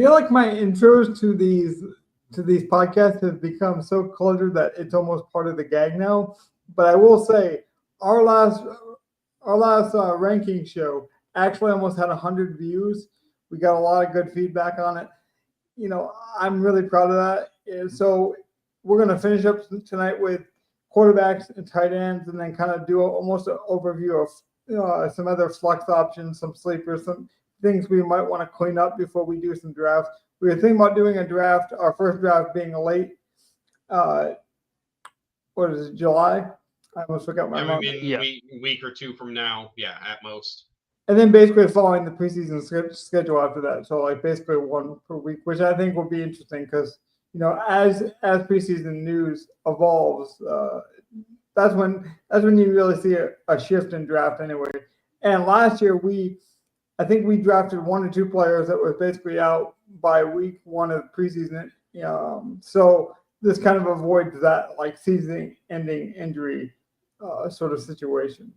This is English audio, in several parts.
feel like my intros to these podcasts have become so cluttered that it's almost part of the gag now. But I will say, our last ranking show actually almost had 100 views. We got a lot of good feedback on it. I'm really proud of that. And so we're going to finish up tonight with quarterbacks and tight ends, and then kind of do almost an overview of some other flex options, some sleepers, some things we might want to clean up before we do some drafts. We were thinking about doing a draft, our first draft being a late, July? I almost forgot my month. Week or two from now, at most. And then basically following the preseason schedule after that. So like basically one per week, which I think will be interesting because, as preseason news evolves, that's when you really see a shift in draft anyway. And last year I think we drafted 1 or 2 players that were basically out by week 1 of preseason. So this kind of avoids that like season-ending injury sort of situation.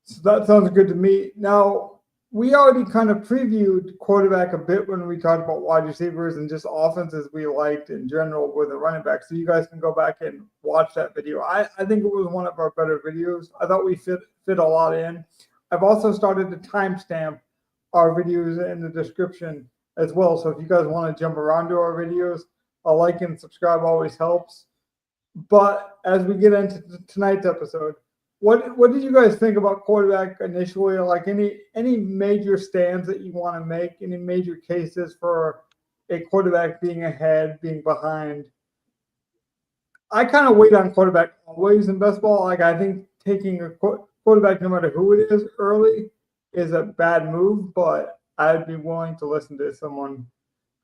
So that sounds good to me. Now, we already kind of previewed quarterback a bit when we talked about wide receivers and just offenses we liked in general with the running back. So you guys can go back and watch that video. I think it was one of our better videos. I thought we fit a lot in. I've also started to timestamp our videos in the description as well. So if you guys want to jump around to our videos, a like and subscribe always helps. But as we get into tonight's episode, what did you guys think about quarterback initially? Like any major stands that you want to make? Any major cases for a quarterback being ahead, being behind? I kind of wait on quarterback always in best ball. Like I think taking a quarterback, no matter who it is, early is a bad move. But I'd be willing to listen to someone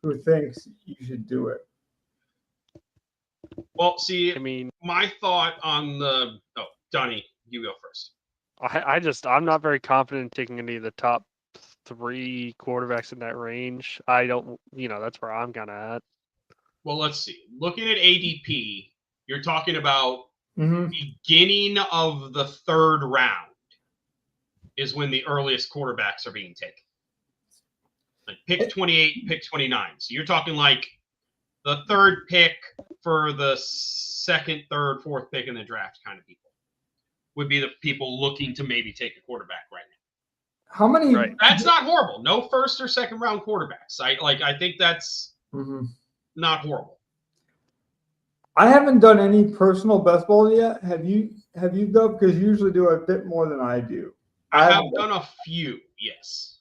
who thinks you should do it. Well, see, my thought on Donnie. You go first. I'm not very confident in taking any of the top 3 quarterbacks in that range. I don't, that's where I'm kind of at. Well, let's see. Looking at ADP, you're talking about beginning of the 3rd round is when the earliest quarterbacks are being taken. Like pick 28, pick 29. So you're talking like the 3rd pick for the 2nd, 3rd, 4th pick in the draft kind of people. Would be the people looking to maybe take a quarterback right now. How many? Right. That's not horrible. No 1st or 2nd round quarterbacks. I think that's not horrible. I haven't done any personal best ball yet. Have you done? Because you usually do a bit more than I do. I have done a few, yes.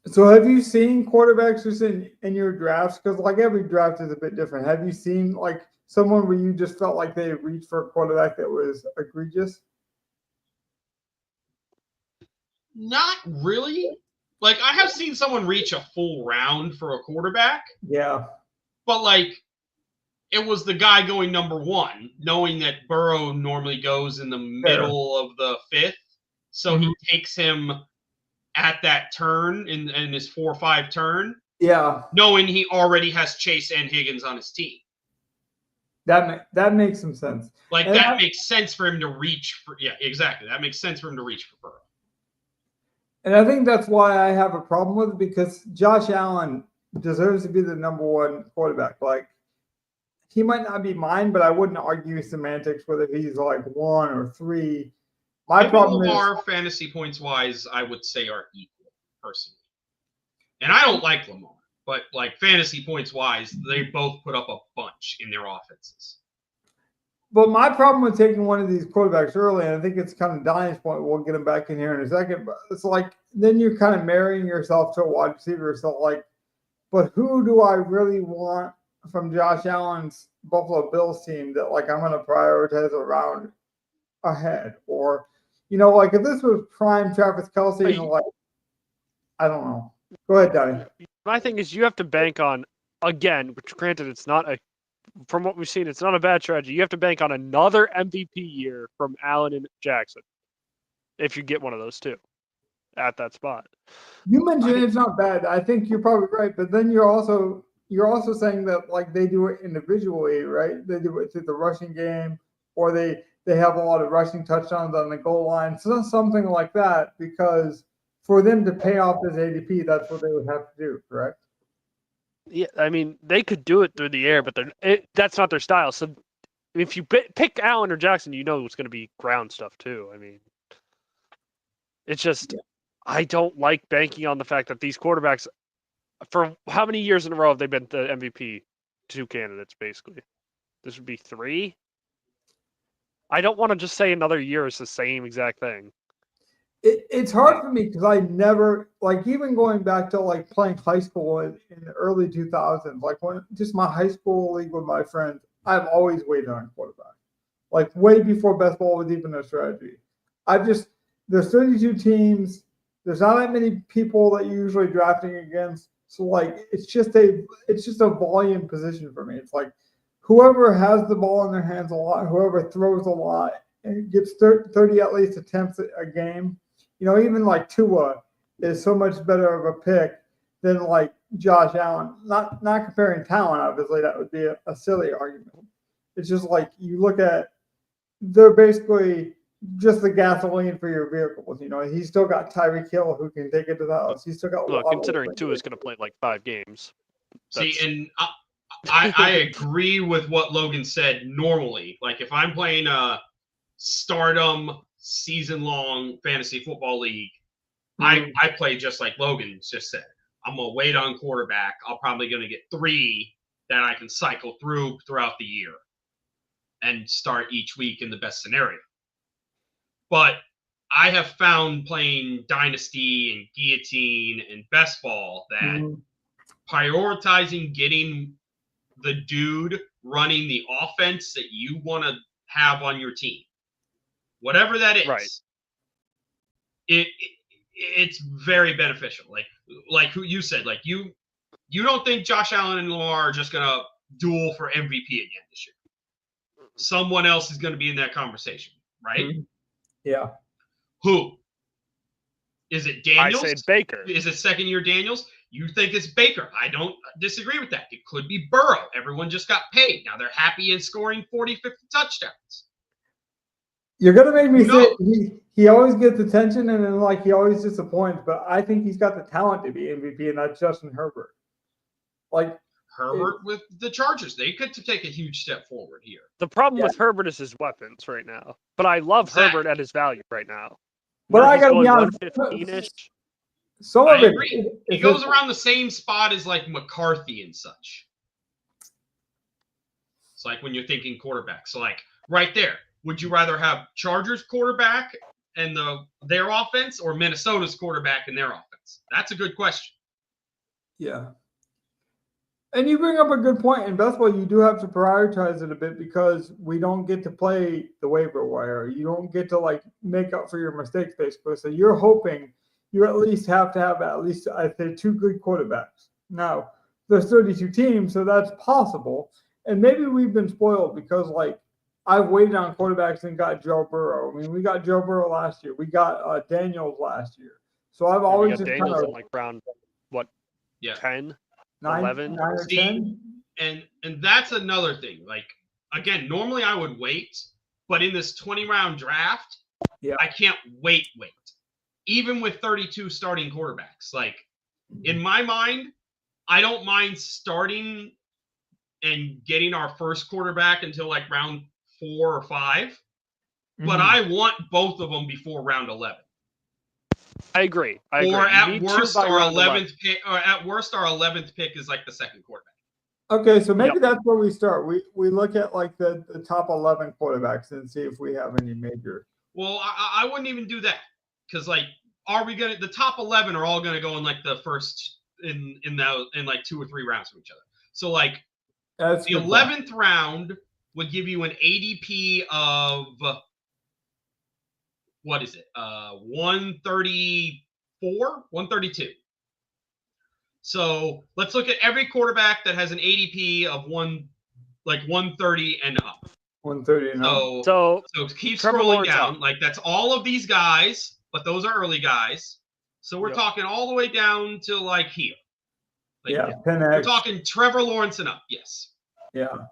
So have you seen quarterbacks just in your drafts? Because like every draft is a bit different. Have you seen like someone where you just felt like they reached for a quarterback that was egregious? Not really. Like, I have seen someone reach a full round for a quarterback. Yeah. But, like, it was the guy going number 1, knowing that Burrow normally goes in the middle of the 5th. So he takes him at that turn in his 4 or 5 turn. Yeah. Knowing he already has Chase and Higgins on his team. That makes some sense. Like, and that makes sense for him to reach for. Yeah, exactly. That makes sense for him to reach for Burrow. And I think that's why I have a problem with it, because Josh Allen deserves to be the number 1 quarterback. Like, he might not be mine, but I wouldn't argue semantics whether he's like 1 or 3. My problem Lamar, fantasy points wise, I would say are equal, personally. And I don't like Lamar. But, like, fantasy points wise, they both put up a bunch in their offenses. But my problem with taking one of these quarterbacks early, and I think it's kind of Donnie's point, we'll get him back in here in a second, but it's like then you're kind of marrying yourself to a wide receiver. So, like, but who do I really want from Josh Allen's Buffalo Bills team that, like, I'm going to prioritize around ahead? Or, like, if this was prime Travis Kelce, like, I don't know. Go ahead, Donnie. My thing is you have to bank on, again, which granted it's not from what we've seen, it's not a bad strategy. You have to bank on another MVP year from Allen and Jackson if you get one of those 2 at that spot. You mentioned it's not bad. I think you're probably right, but then you're also saying that like they do it individually, right? They do it through the rushing game, or they have a lot of rushing touchdowns on the goal line, so something like that, because for them to pay off this ADP, that's what they would have to do, correct? Yeah, I mean, they could do it through the air, but that's not their style. So if you pick Allen or Jackson, you know it's going to be ground stuff too. I mean, it's just I don't like banking on the fact that these quarterbacks, for how many years in a row have they been the MVP? 2 candidates, basically. This would be 3. I don't want to just say another year is the same exact thing. It's hard for me because I never, like, even going back to like playing high school in the early 2000s, like when just my high school league with my friends, I've always waited on quarterback, like way before best ball was even a strategy. There's 32 teams. There's not that many people that you're usually drafting against. So like, it's just a volume position for me. It's like whoever has the ball in their hands a lot, whoever throws a lot and gets 30 at least attempts a game. You know, even like Tua is so much better of a pick than like Josh Allen. Not comparing talent, obviously, that would be a silly argument. It's just like you look at, they're basically just the gasoline for your vehicles. You know, he's still got Tyreek Hill who can take it to the house. He's still got. Look, considering Tua is going to play like 5 games. See, and I agree with what Logan said. Normally, like if I'm playing a Stardom season-long fantasy football league, I play just like Logan just said. I'm gonna wait on quarterback. I'm probably gonna get 3 that I can cycle throughout the year and start each week in the best scenario. But I have found playing Dynasty and Guillotine and Best Ball that prioritizing getting the dude running the offense that you want to have on your team, whatever that is, right. It's very beneficial. Like who you said, like you don't think Josh Allen and Lamar are just gonna duel for MVP again this year. Someone else is going to be in that conversation, right? Yeah. Who? Is it Daniels? I said Baker. Is it second-year Daniels? You think it's Baker. I don't disagree with that. It could be Burrow. Everyone just got paid. Now they're happy in scoring 40, 50 touchdowns. You're going to make me say he always gets attention and then like he always disappoints, but I think he's got the talent to be MVP, and that's Justin Herbert. Like Herbert with the Chargers. They could take a huge step forward here. The problem with Herbert is his weapons right now. But I love Herbert at his value right now. But I got to be honest. 115-ish. Some of I it. agree. He goes around the same spot as like McCarthy and such. It's like when you're thinking quarterback. So like right there, would you rather have Chargers quarterback and their offense or Minnesota's quarterback and their offense? That's a good question. Yeah. And you bring up a good point. In baseball, you do have to prioritize it a bit because we don't get to play the waiver wire. You don't get to like make up for your mistakes, basically. So you're hoping you at least have to have at least, I'd say, 2 good quarterbacks. Now, there's 32 teams, so that's possible. And maybe we've been spoiled because, like, I've waited on quarterbacks and got Joe Burrow. I mean, we got Joe Burrow last year. We got Daniels last year. So I've always just Daniels kind of like round, what, 10? 11. 9 or 10. And that's another thing. Like, again, normally I would wait, but in this 20-round draft, I can't wait. Even with 32 starting quarterbacks. Like, in my mind, I don't mind starting and getting our first quarterback until like round 4 or 5, but I want both of them before round 11. I agree. Or at worst, our 11th pick, or at worst, our 11th pick is like the second quarterback. Okay, so maybe that's where we start. We look at like the top 11 quarterbacks and see if we have any major. Well, I wouldn't even do that because like, the top 11 are all gonna go in like the first in like 2 or 3 rounds from each other. So like the 11th round would give you an ADP of. What is it? 134, 132. So let's look at every quarterback that has an ADP of 130 and up. 130 and up. So keep scrolling down. Like that's all of these guys, but those are early guys. So we're talking all the way down to like here. Like, we're talking Trevor Lawrence and up. Yes. Yeah.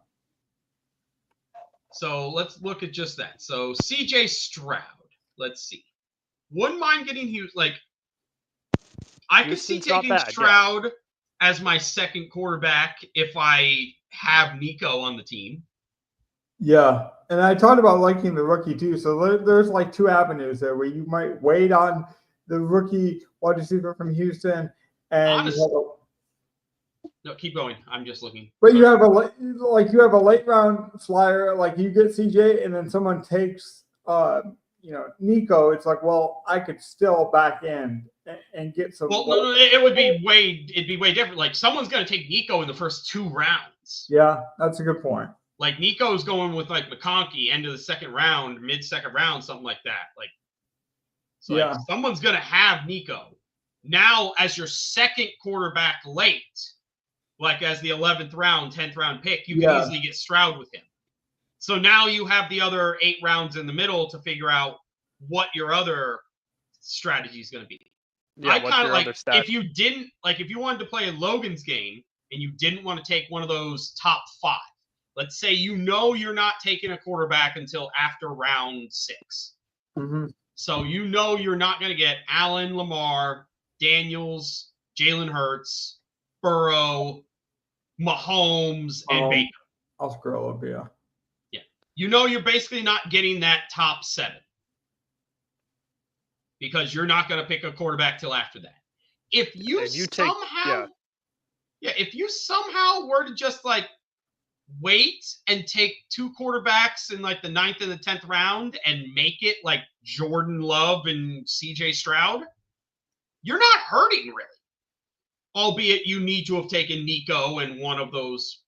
So let's look at just that. So CJ Stroud. Let's see. Wouldn't mind getting huge. Like, I could see taking Stroud as my second quarterback if I have Nico on the team. Yeah, and I talked about liking the rookie too. So there's like two avenues there where you might wait on the rookie wide receiver from Houston, and honestly, no, keep going. I'm just looking. But you have a late round flyer, like you get CJ, and then someone takes Nico. It's like, well, I could still back end and get some. Well, no, it'd be way different. Like someone's going to take Nico in the first 2 rounds. Yeah, that's a good point. Like Nico's going with like McConkey, end of the second round, mid-second round, something like that. Like, so like someone's going to have Nico now as your second quarterback late. Like as the 11th round, 10th round pick, you can easily get Stroud with him. So now you have the other 8 rounds in the middle to figure out what your other strategy is going to be. Yeah, I kind of like if you wanted to play a Logan's game and you didn't want to take one of those top 5. Let's say you're not taking a quarterback until after round 6. Mm-hmm. So you're not going to get Allen, Lamar, Daniels, Jalen Hurts, Burrow, Mahomes, and Baker. I'll scroll up, yeah. You're basically not getting that top 7 because you're not going to pick a quarterback till after that. If you somehow were to just like wait and take 2 quarterbacks in like the 9th and the 10th round and make it like Jordan Love and CJ Stroud, you're not hurting really. Albeit you need to have taken Nico and one of those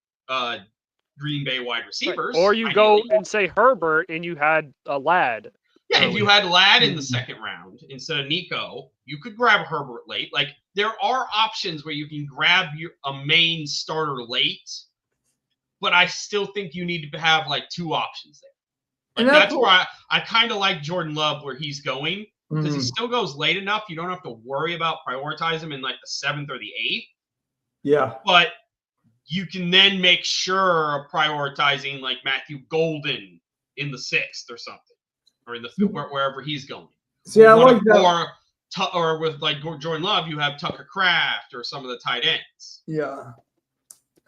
Green Bay wide receivers. Or you go and say Herbert and you had a Lad. Yeah, if you had Lad in the second round instead of Nico, you could grab Herbert late. Like there are options where you can grab a main starter late, but I still think you need to have like 2 options there. Like that's why I kind of like Jordan Love where he's going. Because he still goes late enough, you don't have to worry about prioritizing him in like the 7th or the 8th. Yeah. But you can then make sure of prioritizing like Matthew Golden in the 6th or something, or in the wherever he's going. See, I like that. Or with like Jordan Love, you have Tucker Kraft or some of the tight ends. Yeah.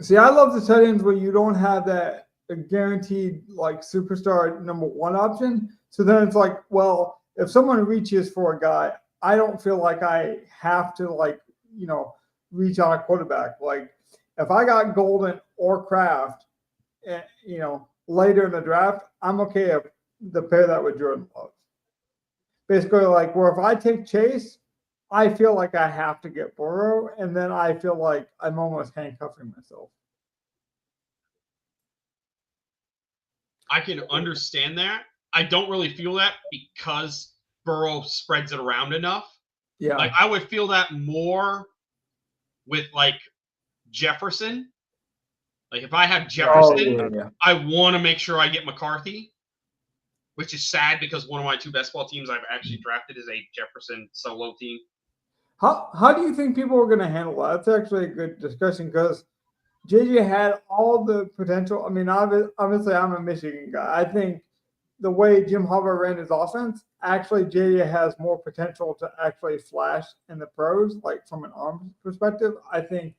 See, I love the tight ends where you don't have that guaranteed like superstar number 1 option. So then it's like, well, if someone reaches for a guy, I don't feel like I have to reach on a quarterback. Like if I got Golden or Kraft, later in the draft, I'm okay if the pair that with Jordan Love. Basically, like where if I take Chase, I feel like I have to get Burrow, and then I feel like I'm almost handcuffing myself. I can understand that. I don't really feel that because Burrow spreads it around enough. Yeah. Like I would feel that more with like Jefferson. Like if I have Jefferson, I want to make sure I get McCarthy, which is sad because one of my 2 best ball teams I've actually drafted is a Jefferson solo team. How do you think people are going to handle that? That's actually a good discussion because JJ had all the potential. I mean, obviously I'm a Michigan guy. I think the way Jim Harbaugh ran his offense, actually JJ has more potential to actually flash in the pros, like from an arm perspective. I think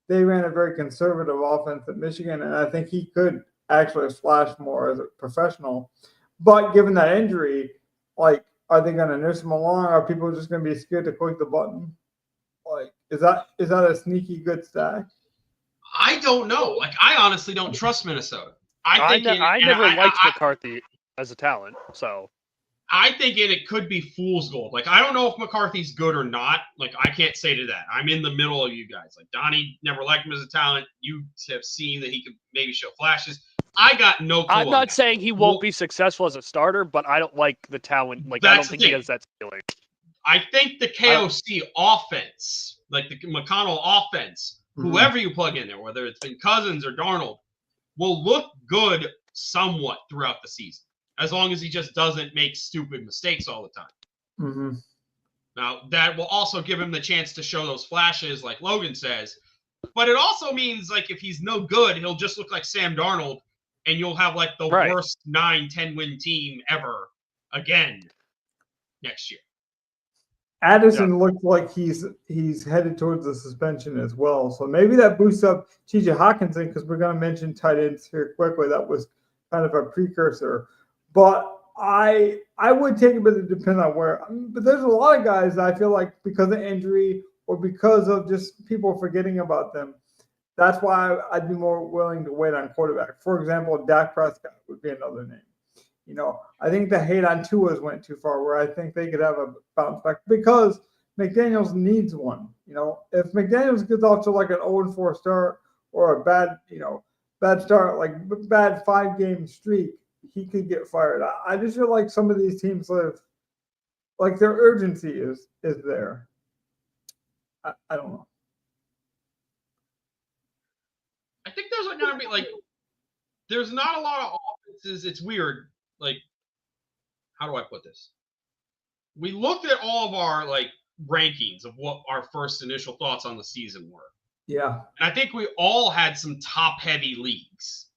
they ran a very conservative offense at Michigan, and I think he could actually flash more as a professional. But given that injury, like, are they going to nurse him along? Are people just going to be scared to click the button? Like, is that a sneaky good stack? I don't know. Like, I honestly don't trust Minnesota. I never liked McCarthy as a talent, so I think it could be fool's gold. Like, I don't know if McCarthy's good or not. Like, I can't say to that. I'm in the middle of you guys. Like, Donnie never liked him as a talent. You have seen that he could maybe show flashes. I got no clue. I'm not saying he won't be successful as a starter, but I don't like the talent. Like, I don't think he has that ceiling. I think the KOC offense, like the McConnell offense, whoever you plug in there, whether it's been Cousins or Darnold, will look good somewhat throughout the season, as long as he just doesn't make stupid mistakes all the time. Mm-hmm. Now, that will also give him the chance to show those flashes, like Logan says. But it also means, like, if he's no good, he'll just look like Sam Darnold, and you'll have, like, the worst 9-10 win team ever again next year. Addison looks like he's headed towards the suspension as well. So maybe that boosts up TJ Hawkinson, because we're going to mention tight ends here quickly. That was kind of a precursor. But I would take a bit of depend on where. But there's a lot of guys that I feel like because of injury or because of just people forgetting about them, that's why I'd be more willing to wait on quarterback. For example, Dak Prescott would be another name. You know, I think the hate on Tua's went too far, where I think they could have a bounce back because McDaniels needs one. You know, if McDaniels gets off to like an 0-4 start or a bad start, like bad 5-game streak, he could get fired. I just feel like some of these teams live, like their urgency is there. I don't know. I think there's going to be like, there's not a lot of offenses. It's weird. Like, how do I put this? We looked at all of our like rankings of what our first initial thoughts on the season were. Yeah. And I think we all had some top heavy leagues,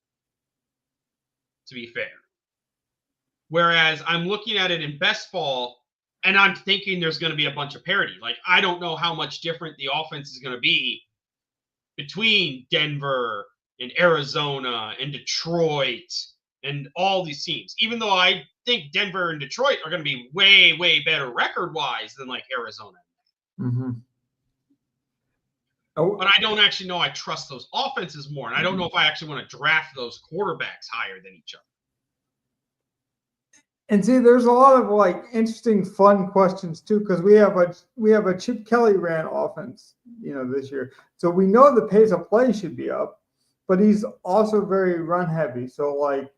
to be fair. Whereas I'm looking at it in best ball and I'm thinking there's going to be a bunch of parity. Like, I don't know how much different the offense is going to be between Denver and Arizona and Detroit and all these teams, even though I think Denver and Detroit are going to be way, way better record-wise than like Arizona. Mm-hmm. Oh. But I don't actually know I trust those offenses more, and I don't know if I actually want to draft those quarterbacks higher than each other. And see, there's a lot of like interesting, fun questions too, because we have a Chip Kelly ran offense, you know, this year. So we know the pace of play should be up, but he's also very run heavy. So like,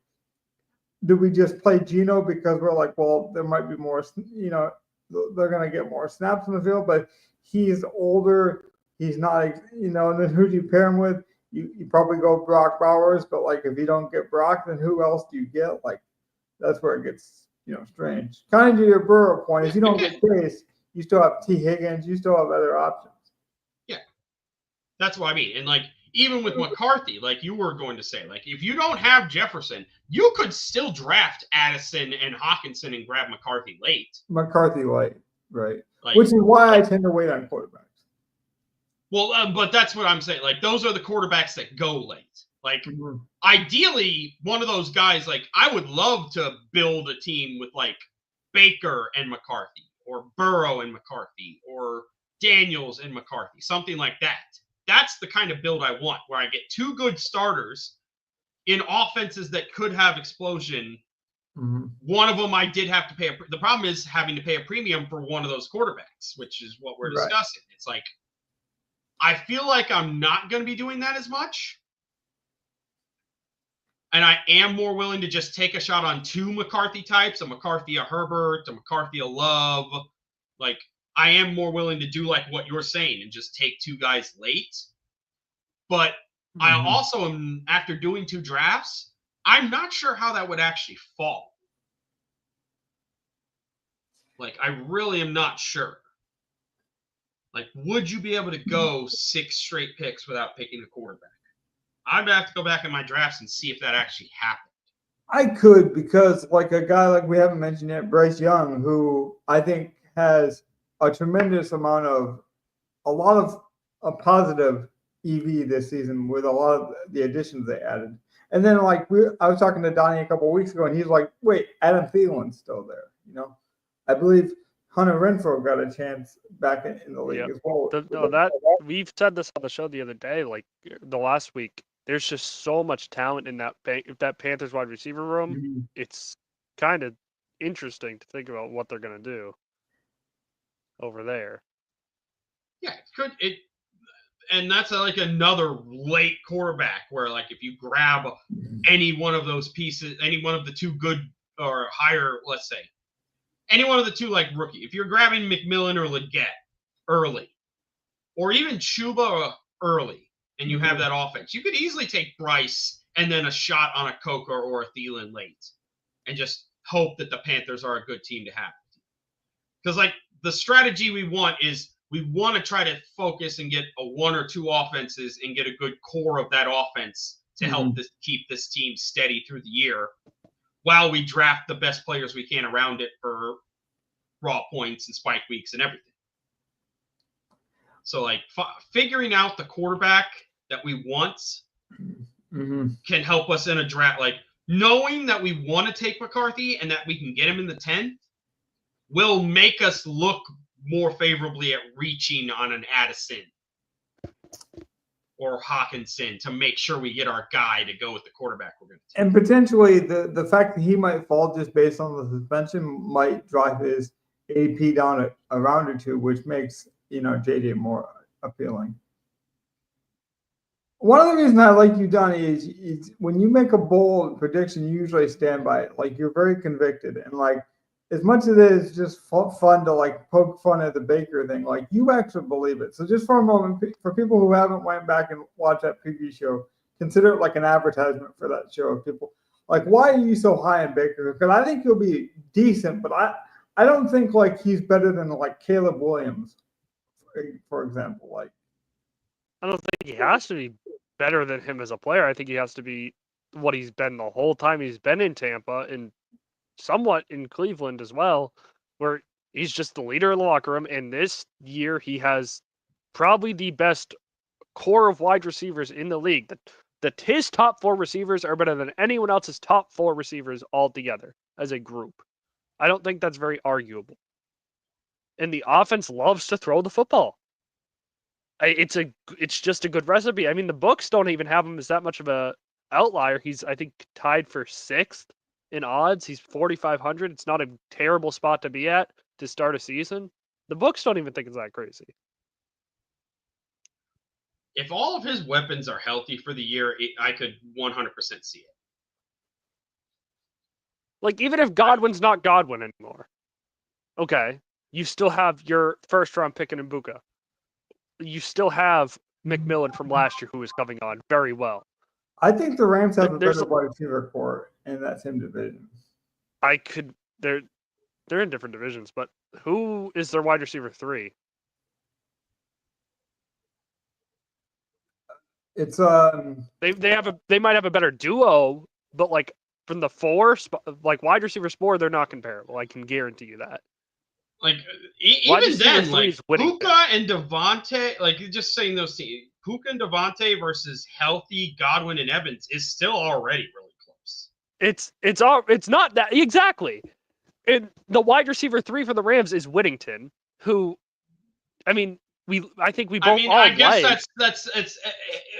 do we just play Geno because we're like, well, there might be more, you know, they're going to get more snaps in the field, but he's older. He's not, you know, and then who do you pair him with? You probably go Brock Bowers, but like if you don't get Brock, then who else do you get? Like that's where it gets, you know, strange. Kind of to your Burrow point, if you don't get Chase, you still have T. Higgins, you still have other options. Yeah, that's what I mean. And like, even with McCarthy, like you were going to say, like if you don't have Jefferson, you could still draft Addison and Hawkinson and grab McCarthy late. McCarthy late, right? Like, which is why I tend to wait on quarterbacks. Well, but that's what I'm saying. Like those are the quarterbacks that go late. Like ideally, one of those guys. Like I would love to build a team with like Baker and McCarthy, or Burrow and McCarthy, or Daniels and McCarthy, something like that. That's the kind of build I want, where I get two good starters in offenses that could have explosion. Mm-hmm. One of them I did have to pay. The problem is having to pay a premium for one of those quarterbacks, which is what we're discussing. It's like, I feel like I'm not going to be doing that as much. And I am more willing to just take a shot on two McCarthy types, a McCarthy, a Herbert, a McCarthy, a Love. Like, I am more willing to do like what you're saying and just take two guys late. But I also am, after doing two drafts, I'm not sure how that would actually fall. Like, I really am not sure. Like, would you be able to go 6 straight picks without picking a quarterback? I'd have to go back in my drafts and see if that actually happened. I could, because like a guy like we haven't mentioned yet, Bryce Young, who I think has a tremendous amount of a lot of a positive EV this season with a lot of the additions they added. And then like I was talking to Donnie a couple of weeks ago, and he's like, "Wait, Adam Thielen's still there?" You know, I believe Hunter Renfrow got a chance back in the league as well. We've said this on the show the other day, like the last week. There's just so much talent in that Panthers wide receiver room. Mm-hmm. It's kind of interesting to think about what they're going to do over there. Yeah, and that's like another late quarterback where, like, if you grab any one of those pieces, any one of the two good or higher, let's say, any one of the two, like rookie, if you're grabbing McMillan or Leggett early, or even Chuba early, and you have that offense, you could easily take Bryce and then a shot on a Coker or a Thielen late and just hope that the Panthers are a good team to have. Because, like, the strategy we want is we want to try to focus and get a 1 or 2 offenses and get a good core of that offense to help keep this team steady through the year while we draft the best players we can around it for raw points and spike weeks and everything. So like figuring out the quarterback that we want can help us in a draft. Like knowing that we want to take McCarthy and that we can get him in the 10th will make us look more favorably at reaching on an Addison or Hawkinson to make sure we get our guy to go with the quarterback we're going to take. And potentially the fact that he might fall just based on the suspension might drive his AP down a round or two, which makes, JJ more appealing. One of the reasons I like you, Donnie, is when you make a bold prediction, you usually stand by it. Like, you're very convicted. And, like, as much as it is just fun to, like, poke fun at the Baker thing, like, you actually believe it. So just for a moment, for people who haven't went back and watched that preview show, consider it like an advertisement for that show. People, like, why are you so high on Baker? Because I think he'll be decent, but I don't think, like, he's better than, like, Caleb Williams, for example. Like, I don't think he has to be better than him as a player. I think he has to be what he's been the whole time he's been in Tampa and somewhat in Cleveland as well, where he's just the leader in the locker room. And this year he has probably the best core of wide receivers in the league. That his top 4 receivers are better than anyone else's top 4 receivers altogether as a group. I don't think that's very arguable. And the offense loves to throw the football. It's just a good recipe. I mean, the books don't even have him as that much of a outlier. He's, I think, tied for 6th in odds. He's 4,500. It's not a terrible spot to be at to start a season. The books don't even think it's that crazy. If all of his weapons are healthy for the year, I could 100% see it. Like, even if Godwin's not Godwin anymore, okay, you still have your first-round pick in Mbuka. You still have McMillan from last year, who is coming on very well. I think the Rams have a better wide receiver core in that same division. They're in different divisions, but who is their wide receiver 3? It's they might have a better duo, but like from the 4, like wide receiver 4, they're not comparable. I can guarantee you that. Like even then, like Puka and Devontae, like just saying those teams, Puka and Devontae versus healthy Godwin and Evans is still already really close. It's not that exactly. And the wide receiver 3 for the Rams is Whittington, who, I mean, I think we both. I guess it's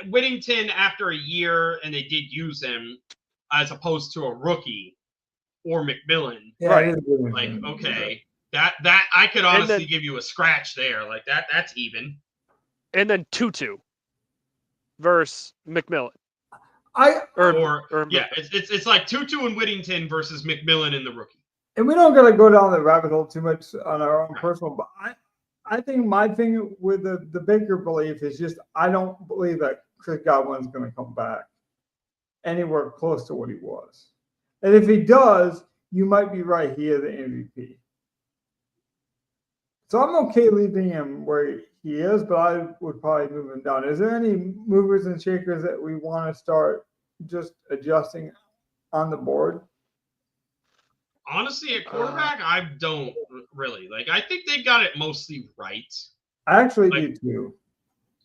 Whittington after a year, and they did use him as opposed to a rookie or McMillan. Yeah, right? Like okay. That I could honestly give you a scratch there. Like that's even. And then Tutu versus McMillan. It's like Tutu and Whittington versus McMillan and the rookie. And we don't gotta go down the rabbit hole too much on our own personal, but I think my thing with the Baker belief is just I don't believe that Chris Godwin's gonna come back anywhere close to what he was. And if he does, you might be right, he is the MVP. So I'm okay leaving him where he is, but I would probably move him down. Is there any movers and shakers that we want to start just adjusting on the board? Honestly, at quarterback, I don't really. Like, I think they got it mostly right. I actually do too.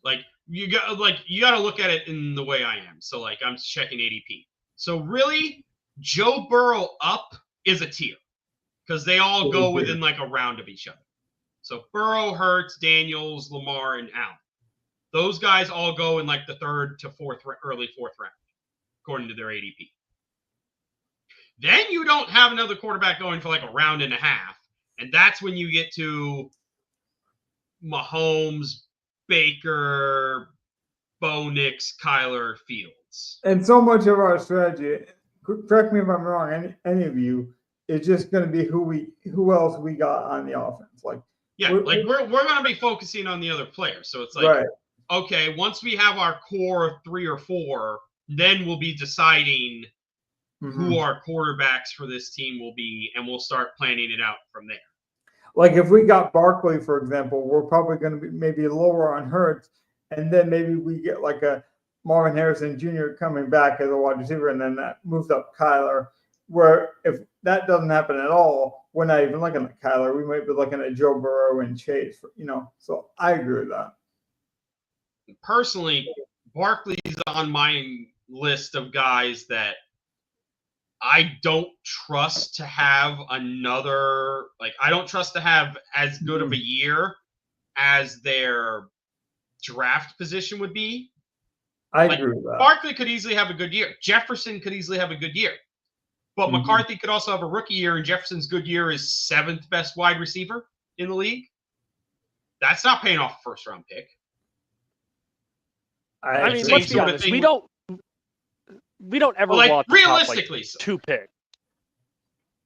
Like you got to look at it in the way I am. So like I'm checking ADP. So really, Joe Burrow up is a tier because they all go within like a round of each other. So Burrow, Hurts, Daniels, Lamar, and Allen. Those guys all go in like the 3rd to 4th, early 4th round, according to their ADP. Then you don't have another quarterback going for like a round and a half. And that's when you get to Mahomes, Baker, Bo Nix, Kyler, Fields. And so much of our strategy, correct me if I'm wrong, any of you, is just going to be who else we got on the offense. Like, yeah, we're going to be focusing on the other players. So it's like, okay, once we have our core of 3 or 4, then we'll be deciding who our quarterbacks for this team will be, and we'll start planning it out from there. Like if we got Barkley, for example, we're probably going to be maybe lower on Hurts, and then maybe we get like a Marvin Harrison Jr. coming back as a wide receiver, and then that moves up Kyler. Where if that doesn't happen at all, we're not even looking at Kyler. We might be looking at Joe Burrow and Chase, So I agree with that. personally, Barkley's on my list of guys that I don't trust to have another, like, I don't trust to have as good of a year as their draft position would be. I agree with that. Barkley could easily have a good year. Jefferson could easily have a good year. But McCarthy could also have a rookie year, and Jefferson's good year is 7th best wide receiver in the league. That's not paying off a first-round pick. I mean, let's be honest. We don't ever want realistically top, 2 picks.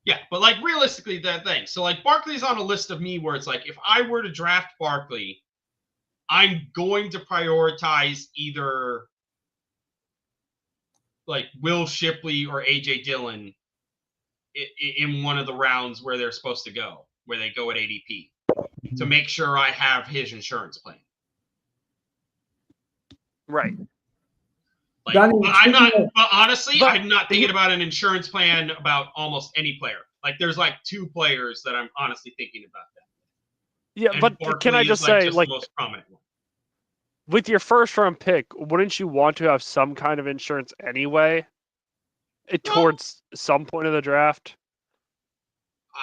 Yeah, but like realistically, that thing. So like Barkley's on a list of me where it's like if I were to draft Barkley, I'm going to prioritize either like Will Shipley or AJ Dillon in one of the rounds where they're supposed to go, where they go at ADP, to make sure I have his insurance plan. Right. Like, but honestly, I'm not thinking about an insurance plan about almost any player. Like, there's like 2 players that I'm honestly thinking about that. Yeah, and but Barkley can I just say, like, the most prominent one. With your first-round pick, wouldn't you want to have some kind of insurance anyway? Towards some point of the draft?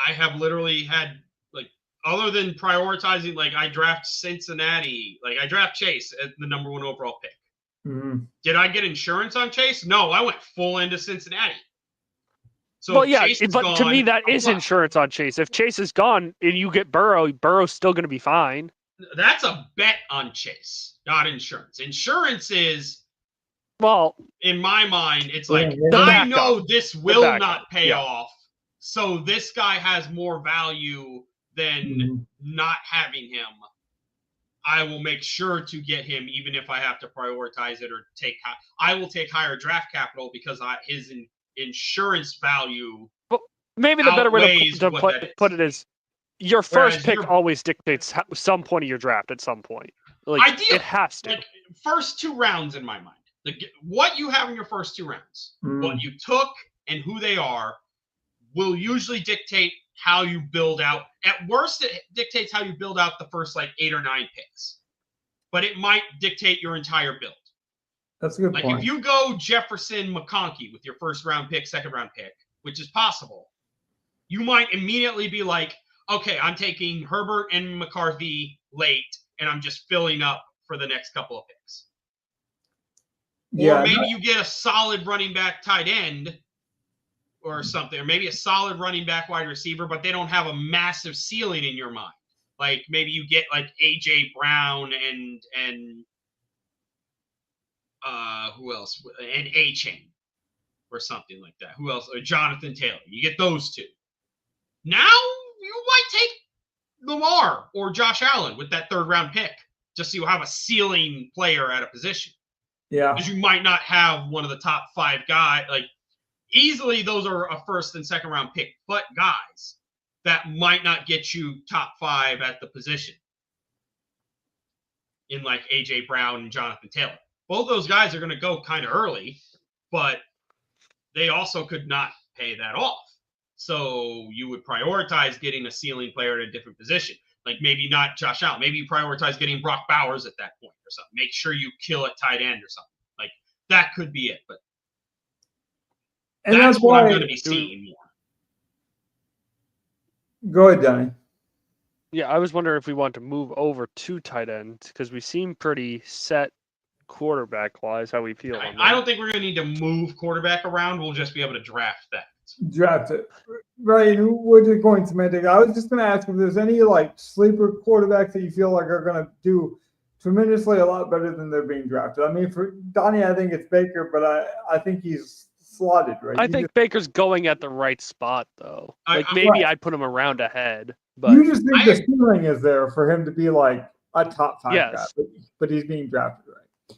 I have literally had, like, other than prioritizing, like, I draft Cincinnati, like, I draft Chase as the number 1 overall pick. Did I get insurance on Chase? No, I went full into Cincinnati. So well, yeah, but to me, that is insurance on Chase. If Chase is gone and you get Burrow, Burrow's still going to be fine. That's a bet on Chase, not insurance. Insurance is, well, in my mind, it's like, I know this will not pay off, so this guy has more value than not having him. I will make sure to get him, even if I have to prioritize it or I will take higher draft capital because his insurance value. Well, maybe the better way to put it is your first pick always dictates some point of your draft at some point. Like, ideally, it has to. Like, first 2 rounds in my mind. What you have in your first 2 rounds, what you took and who they are, will usually dictate how you build out. At worst, it dictates how you build out the first like 8 or 9 picks, but it might dictate your entire build. That's a good point. If you go Jefferson McConkey with your first round pick, second round pick, which is possible, you might immediately be like, okay, I'm taking Herbert and McCarthy late, and I'm just filling up for the next couple of picks. Or maybe you get a solid running back tight end or something, or maybe a solid running back wide receiver, but they don't have a massive ceiling in your mind. Like maybe you get like AJ Brown and who else? And A-Chain or something like that. Who else? Or Jonathan Taylor. You get those 2. Now you might take Lamar or Josh Allen with that 3rd round pick, just so you have a ceiling player at a position. Yeah. Because you might not have one of the top 5 guys. Like, easily those are a 1st and 2nd round pick, but guys that might not get you top 5 at the position in like AJ Brown and Jonathan Taylor. Both those guys are going to go kind of early, but they also could not pay that off. So you would prioritize getting a ceiling player at a different position. Like maybe not Josh Allen. Maybe you prioritize getting Brock Bowers at that point or something. Make sure you kill at tight end or something. Like that could be it, but that's what I'm going to be seeing more. Go ahead, Danny. Yeah, I was wondering if we want to move over to tight end because we seem pretty set quarterback-wise, how we feel. I don't think we're going to need to move quarterback around. We'll just be able to draft that. Draft it. Right. We're just going semantic. I was just going to ask if there's any like sleeper quarterbacks that you feel like are going to do tremendously a lot better than they're being drafted. I mean, for Donnie, I think it's Baker, but I think he's slotted, right? I think Baker's going at the right spot, though. Maybe I'd put him around ahead. But you just think the ceiling is there for him to be like a top 5 guy, but he's being drafted right.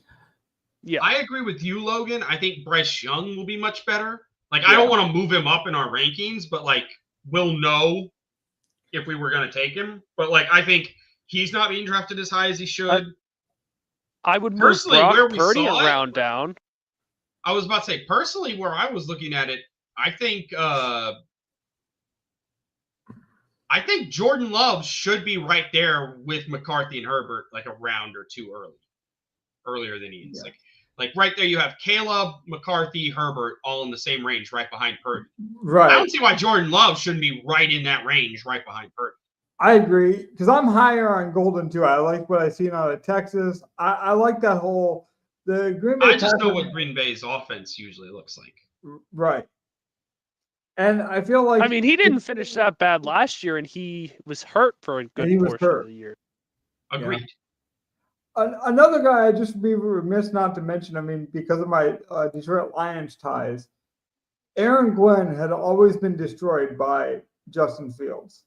Yeah, I agree with you, Logan. I think Bryce Young will be much better. Like, I don't want to move him up in our rankings, but like we'll know if we were going to take him. But like, I think he's not being drafted as high as he should. I would move Brock Purdy a round down. I was about to say, personally, where I was looking at it, I think Jordan Love should be right there with McCarthy and Herbert, like a round or 2 early. earlier than he is. Like right there, you have Caleb, McCarthy, Herbert, all in the same range, right behind Purdy. Right. I don't see why Jordan Love shouldn't be right in that range, right behind Purdy. I agree, because I'm higher on Golden too. I like what I've seen out of Texas. I like that whole the Green Bay. I just know what Green Bay's offense usually looks like. Right. And I feel like he didn't finish that bad last year, and he was hurt for a good portion of the year. Agreed. Yeah. Another guy I just be remiss not to mention, because of my Detroit Lions ties, Aaron Glenn had always been destroyed by Justin Fields.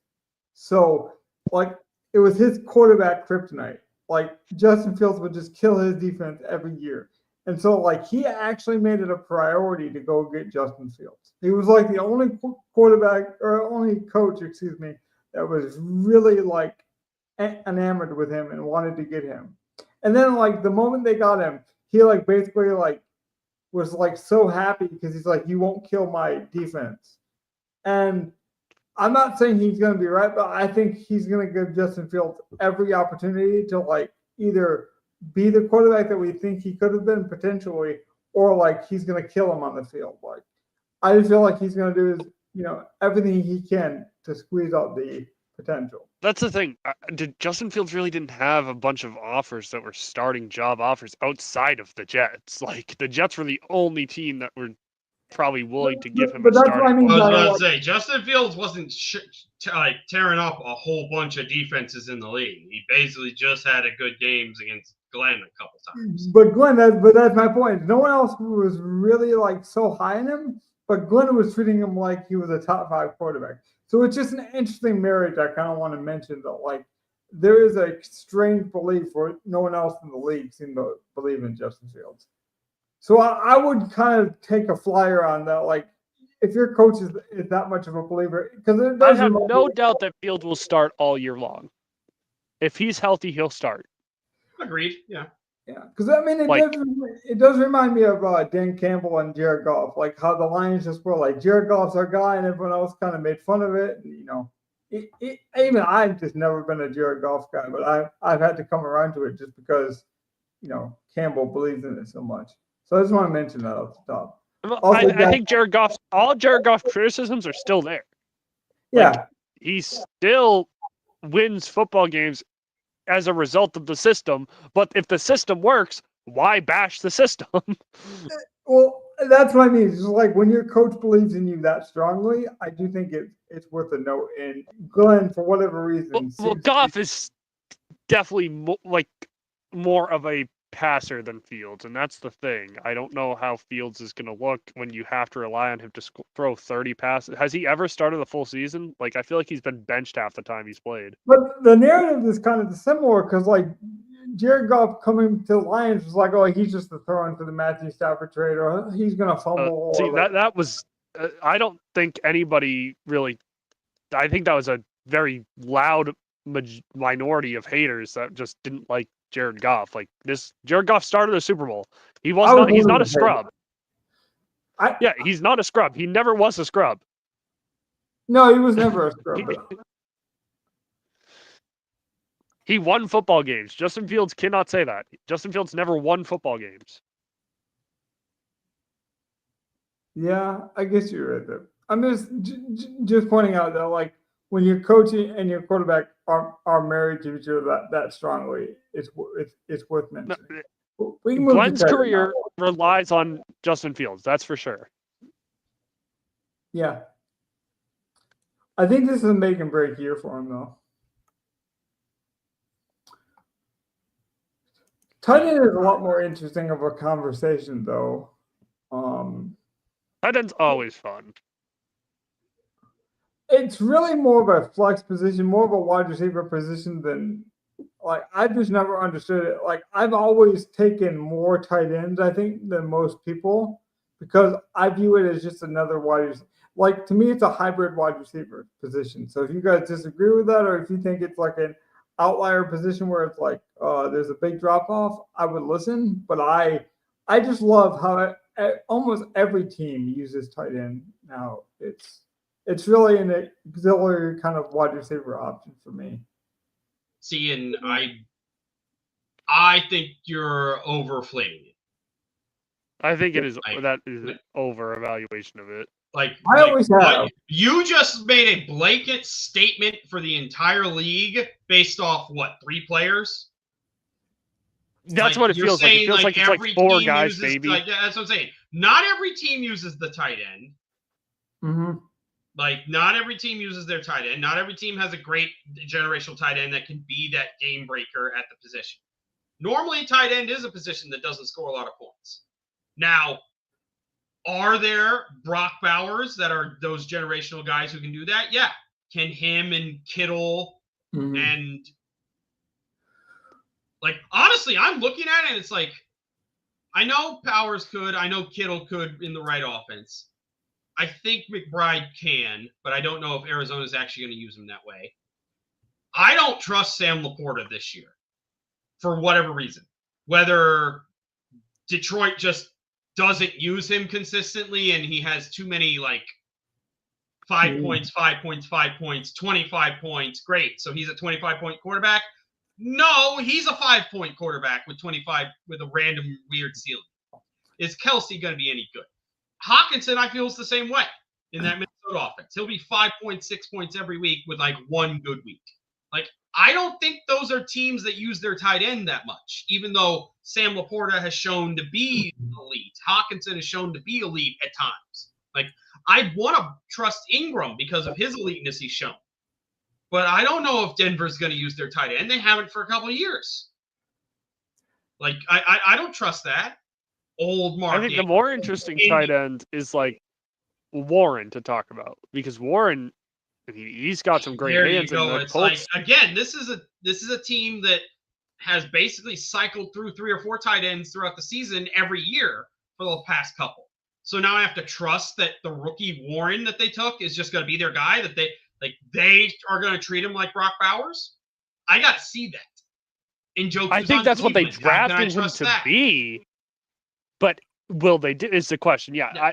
So, it was his quarterback kryptonite. Justin Fields would just kill his defense every year. And so, he actually made it a priority to go get Justin Fields. He was the only quarterback or only coach, that was really enamored with him and wanted to get him. And then the moment they got him, he basically was so happy because he's you won't kill my defense. And I'm not saying he's going to be right, but I think he's going to give Justin Fields every opportunity to either be the quarterback that we think he could have been potentially, or he's going to kill him on the field. I just feel like he's going to do everything he can to squeeze out the potential. That's the thing. Justin Fields really didn't have a bunch of offers that were starting job offers outside of the Jets. The Jets were the only team that were probably willing to give him a starting. I was about to say, Justin Fields wasn't tearing up a whole bunch of defenses in the league. He basically just had a good games against Glenn a couple times. But that's my point. No one else was really so high in him, but Glenn was treating him like he was a top 5 quarterback. So it's just an interesting marriage. I kind of want to mention that there is a strange belief where no one else in the league seemed to believe in Justin Fields. So I would kind of take a flyer on that. If your coach is that much of a believer, because I have no doubt that Fields will start all year long. If he's healthy, he'll start. Agreed. Yeah. Yeah, because it does remind me of Dan Campbell and Jared Goff, how the Lions just were Jared Goff's our guy, and everyone else kind of made fun of it. And, even I've just never been a Jared Goff guy, but I've had to come around to it just because, Campbell believes in it so much. So I just want to mention that off the top. Also, I think Jared Goff criticisms are still there. Yeah, he still wins football games as a result of the system, but if the system works, why bash the system? Well, that's what I mean. It's just when your coach believes in you that strongly, I do think it's worth a note. And Glenn, for whatever reason, Goff is definitely more of a passer than Fields, and that's the thing. I don't know how Fields is going to look when you have to rely on him to throw 30 passes. Has he ever started the full season? I feel like he's been benched half the time he's played. But the narrative is kind of similar because Jared Goff coming to the Lions was oh, he's just the throw-in for the Matthew Stafford trade, or he's going to fumble. That was I don't think anybody really. I think that was a very loud minority of haters that just didn't like Jared Goff. Jared Goff started the Super Bowl. He's not a scrub. He's not a scrub. He never was a scrub. No, he was never a scrub. He won football games. Justin Fields cannot say that. Justin Fields never won football games. Yeah, I guess you're right there. I'm just pointing out that when your coach and your quarterback are married to each other that strongly, it's worth mentioning. Glenn's career relies on Justin Fields, that's for sure. Yeah. I think this is a make and break year for him, though. Tight end is a lot more interesting of a conversation, though. Tight end's always fun. It's really more of a flex position, more of a wide receiver position than I've just never understood it. I've always taken more tight ends, I think, than most people because I view it as just another wide receiver. To me, it's a hybrid wide receiver position. So if you guys disagree with that, or if you think it's an outlier position where it's there's a big drop off, I would listen. But I just love how almost every team uses tight end now. It's really an auxiliary kind of wide receiver option for me. See, and I think you're overflating it. I think it is. Like- That is an over evaluation of it. I always have. You just made a blanket statement for the entire league based off what, 3 players? That's what it feels like. It feels like it's like 4 guys, maybe. That's what I'm saying. Not every team uses the tight end. Mm-hmm. Like, not every team uses their tight end. Not every team has a great generational tight end that can be that game breaker at the position. Normally, tight end is a position that doesn't score a lot of points. Now, are there Brock Bowers that are those generational guys who can do that? Yeah. Can him and Kittle and like, honestly, I'm looking at it and it's like, I know Powers could, I know Kittle could in the right offense. I think McBride can, but I don't know if Arizona's actually going to use him that way. I don't trust Sam LaPorta this year for whatever reason. Whether Detroit just doesn't use him consistently and he has too many, like, 5 points, 5 points, 5 points, 25 points. Great. So he's a 25-point quarterback. No, he's a 5-point quarterback with 25 with a random weird ceiling. Is Kelce going to be any good? Hawkinson, I feel, is the same way in that Minnesota offense. He'll be 5 points, 6 points every week with like one good week. Like, I don't think those are teams that use their tight end that much, even though Sam LaPorta has shown to be elite. Hawkinson has shown to be elite at times. Like, I want to trust Ingram because of his eliteness he's shown. But I don't know if Denver's going to use their tight end. They haven't for a couple of years. Like, I don't trust that. Old Mark. I think the more interesting tight end is like Warren to talk about, because Warren, he's got some great hands. There you go. It's like, again, this is a team that has basically cycled through 3 or 4 tight ends throughout the season every year for the past couple. So now I have to trust that the rookie Warren that they took is just going to be their guy, that they are going to treat him like Brock Bowers. I got to see that. I think that's what they drafted him to be. But will they do is the question. Yeah.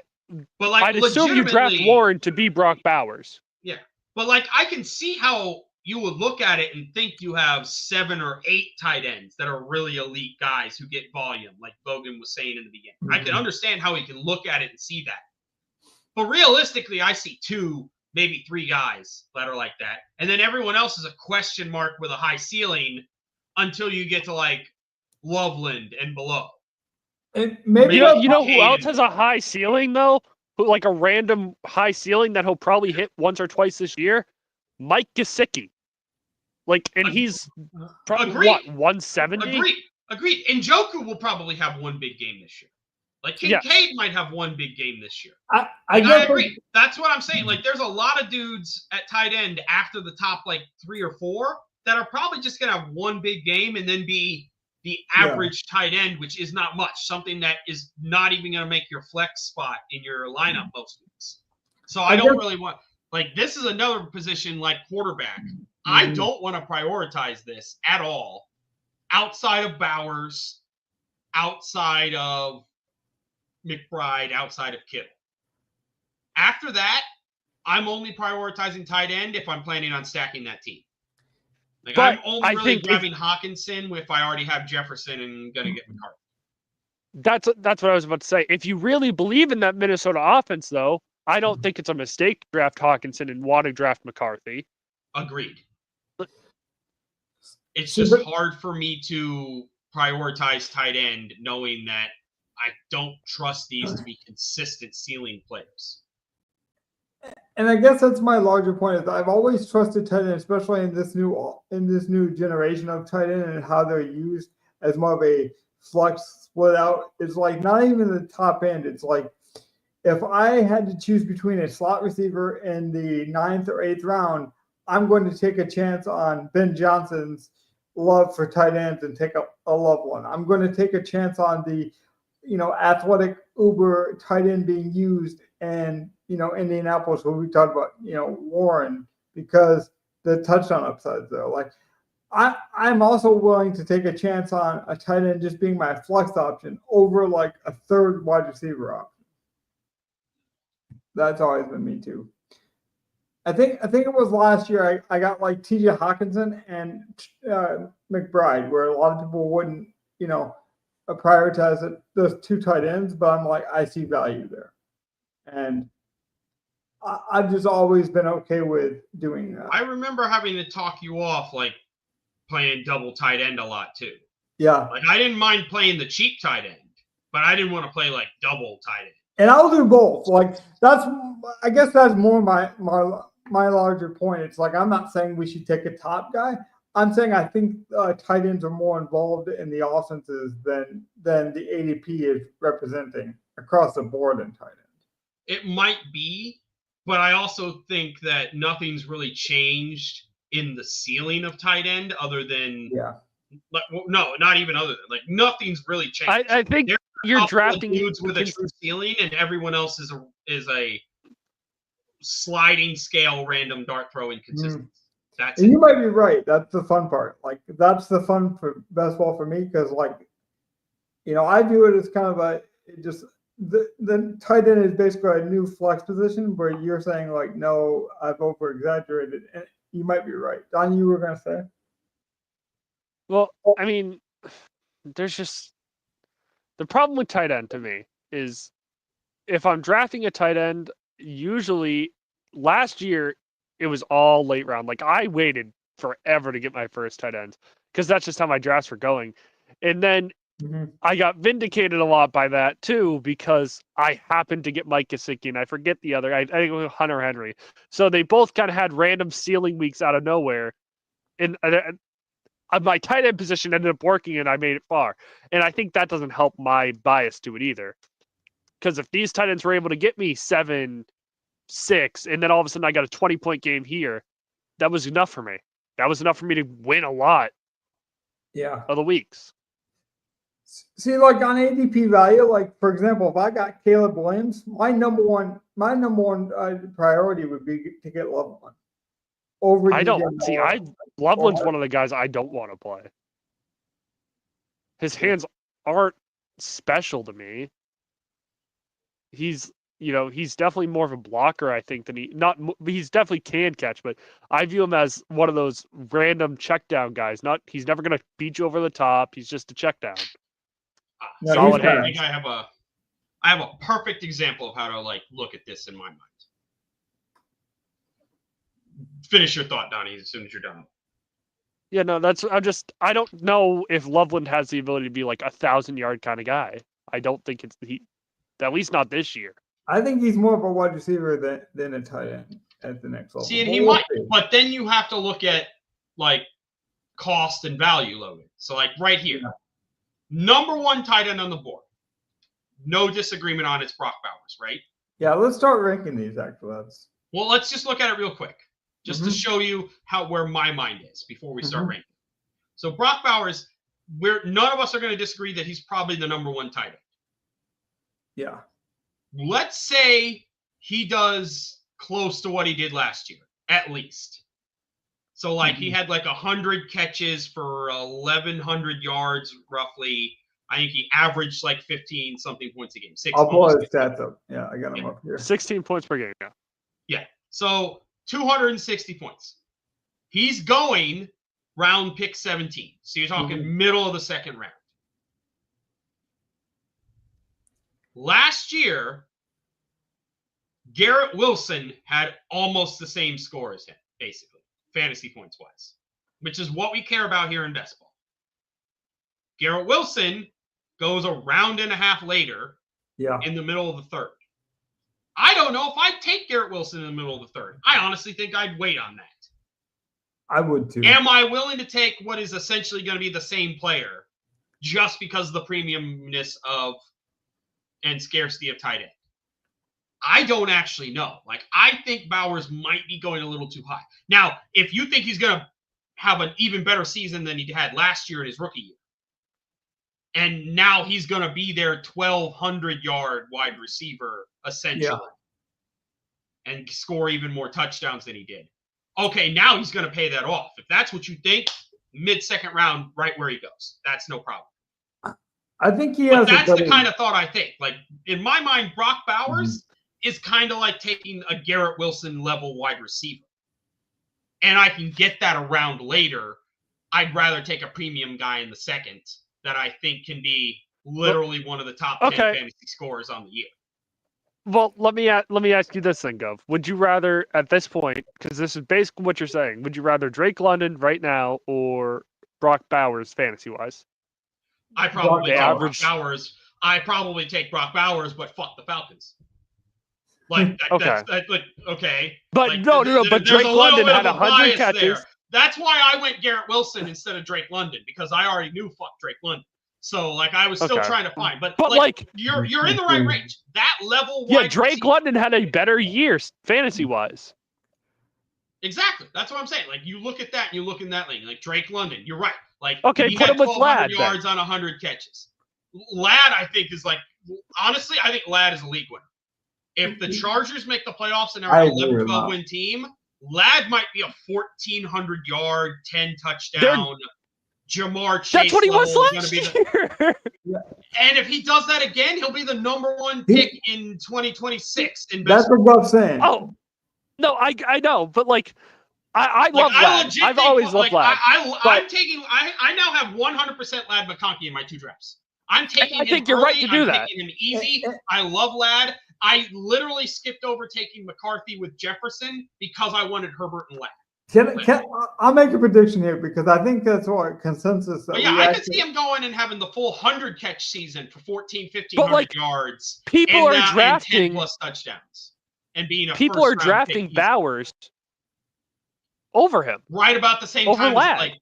But like, I'd assume you draft Warren to be Brock Bowers. Yeah. But like, I can see how you would look at it and think you have 7 or 8 tight ends that are really elite guys who get volume, like Logan was saying in the beginning. I can understand how he can look at it and see that. But realistically, I see 2, maybe 3 guys that are like that. And then everyone else is a question mark with a high ceiling until you get to like Loveland and below. And maybe you know who else has a high ceiling though? Who, like a random high ceiling that he'll probably hit once or twice this year? Mike Gesicki. Like, and he's probably what, 170? Agreed. And Njoku will probably have one big game this year. Like, Kincaid might have one big game this year. I agree. That's what I'm saying. Like, there's a lot of dudes at tight end after the top, like, 3 or 4 that are probably just going to have one big game and then be the average tight end, which is not much. Something that is not even going to make your flex spot in your lineup most weeks. So I don't really want – like, this is another position like quarterback. I don't want to prioritize this at all outside of Bowers, outside of McBride, outside of Kittle. After that, I'm only prioritizing tight end if I'm planning on stacking that team. Like, I'm only really grabbing Hawkinson if I already have Jefferson and going to get McCarthy. That's what I was about to say. If you really believe in that Minnesota offense, though, I don't think it's a mistake to draft Hawkinson and want to draft McCarthy. Agreed. It's just hard for me to prioritize tight end knowing that I don't trust these to be consistent ceiling players. And I guess that's my larger point is I've always trusted tight end, especially in this new generation of tight end and how they're used as more of a flex split out. It's like not even the top end. It's like if I had to choose between a slot receiver in the 9th or 8th round, I'm going to take a chance on Ben Johnson's love for tight ends and take a love one. I'm going to take a chance on the, athletic uber tight end being used and, Indianapolis, where we talked about, Warren, because the touchdown upsides there. Like, I'm also willing to take a chance on a tight end just being my flex option over like a 3rd wide receiver option. That's always been me too. I think it was last year. I got like T.J. Hawkinson and McBride, where a lot of people wouldn't, prioritize those two tight ends, but I'm like, I see value there, and I've just always been okay with doing that. I remember having to talk you off, like playing double tight end a lot too. Yeah, like I didn't mind playing the cheap tight end, but I didn't want to play like double tight end. And I'll do both. Like I guess that's more my larger point. It's like I'm not saying we should take a top guy. I'm saying I think tight ends are more involved in the offenses than the ADP is representing across the board in tight end. It might be, but I also think that nothing's really changed in the ceiling of tight end other than no, not even other than nothing's really changed. I think you're drafting dudes with a true ceiling, and everyone else is a sliding scale random dart throw inconsistency. That's and you might be right. That's the fun part. Like that's the fun for best ball for me because I view it as kind of the tight end is basically a new flex position where you're saying like, no, I've over exaggerated, and you might be right. Don, you were gonna say? Well, I mean, there's just the problem with tight end to me is if I'm drafting a tight end, usually last year it was all late round. Like I waited forever to get my first tight end because that's just how my drafts were going. And then I got vindicated a lot by that too because I happened to get Mike Gesicki and I forget the other. I think it was Hunter Henry. So they both kind of had random ceiling weeks out of nowhere. And my tight end position ended up working and I made it far. And I think that doesn't help my bias to it either. Because if these tight ends were able to get me 7-6, and then all of a sudden I got a 20-point game here, that was enough for me. That was enough for me to win a lot of the weeks. See, like on ADP value, like for example, if I got Caleb Williams, my number one priority would be to get Loveland. Loveland's one of the guys I don't want to play. His hands aren't special to me. He's definitely more of a blocker, I think, than he's definitely can catch, but I view him as one of those random check down guys. He's never going to beat you over the top. He's just a check down. Solid hands. I think I have a perfect example of how to look at this in my mind. Finish your thought, Donnie, as soon as you're done. Yeah, no, I don't know if Loveland has the ability to be like 1,000-yard kind of guy. I don't think at least not this year. I think he's more of a wide receiver than a tight end at the next level. See, and he might, but then you have to look at cost and value loaded. So right here, number one tight end on the board. No disagreement on it's Brock Bowers, right? Yeah, let's start ranking these actually. Well, let's just look at it real quick, just to show you where my mind is before we start ranking. So Brock Bowers, none of us are going to disagree that he's probably the number one tight end. Yeah. Let's say he does close to what he did last year, at least. So he had 100 catches for 1,100 yards roughly. I think he averaged 15 something points a game. I'll pull his stats up. Yeah, I got him up here. 16 points per game. Yeah. So 260 points. He's going round pick 17. So you're talking middle of the second round. Last year, Garrett Wilson had almost the same score as him, basically, fantasy points wise, which is what we care about here in best ball. Garrett Wilson goes a round and a half later in the middle of the third. I don't know if I'd take Garrett Wilson in the middle of the third. I honestly think I'd wait on that. I would too. Am I willing to take what is essentially going to be the same player just because of the premiumness and scarcity of tight end? I don't actually know. I think Bowers might be going a little too high. Now, if you think he's going to have an even better season than he had last year in his rookie year, and now he's going to be their 1,200-yard wide receiver, essentially, and score even more touchdowns than he did. Okay, now he's going to pay that off. If that's what you think, mid-second round, right where he goes. That's no problem. I think he has. That's the kind of thought I think. In my mind, Brock Bowers, is kind of like taking a Garrett Wilson level wide receiver. And I can get that around later. I'd rather take a premium guy in the second that I think can be literally one of the top 10 fantasy scorers on the year. Well, let me ask you this then, Gov. Would you rather, at this point, because this is basically what you're saying, would you rather Drake London right now or Brock Bowers fantasy-wise? I probably take Brock Bowers. I probably take Brock Bowers, but fuck the Falcons. Like, that's okay. But like, no. But Drake London had 100 catches. There. That's why I went Garrett Wilson instead of Drake London, because I already knew fuck Drake London. So, like, I was still trying to find. But like, you're in the right range. That level. Yeah, Drake London had a better year fantasy-wise. Exactly. That's what I'm saying. Like, you look at that and you look in that lane. Like, Drake London, you're right. Like, okay, he put had him with Ladd. yards on 100 catches. Ladd, I think, is like, honestly, I think Ladd is a league winner. If the Chargers make the playoffs and are an 11-12 win team, Ladd might be a 1,400-yard, 10-touchdown, Jamar Chase. That's what he was last year. And if he does that again, he'll be the number one pick in 2026. That's what Bob's saying. Oh, no, I know, but like, I love Ladd. I've always loved Ladd. I now have 100% Ladd McConkey in my 2 drafts. I'm taking him. I think you're right to do that. I'm taking him easy. I love Ladd. I literally skipped over taking McCarthy with Jefferson because I wanted Herbert and Ladd. I'll make a prediction here because I think that's what consensus. I could see him going and having the full 100 catch season for 1,500 yards. People are drafting 10 plus touchdowns and being a people are drafting Bowers over him. Right about the same over time. Ladd.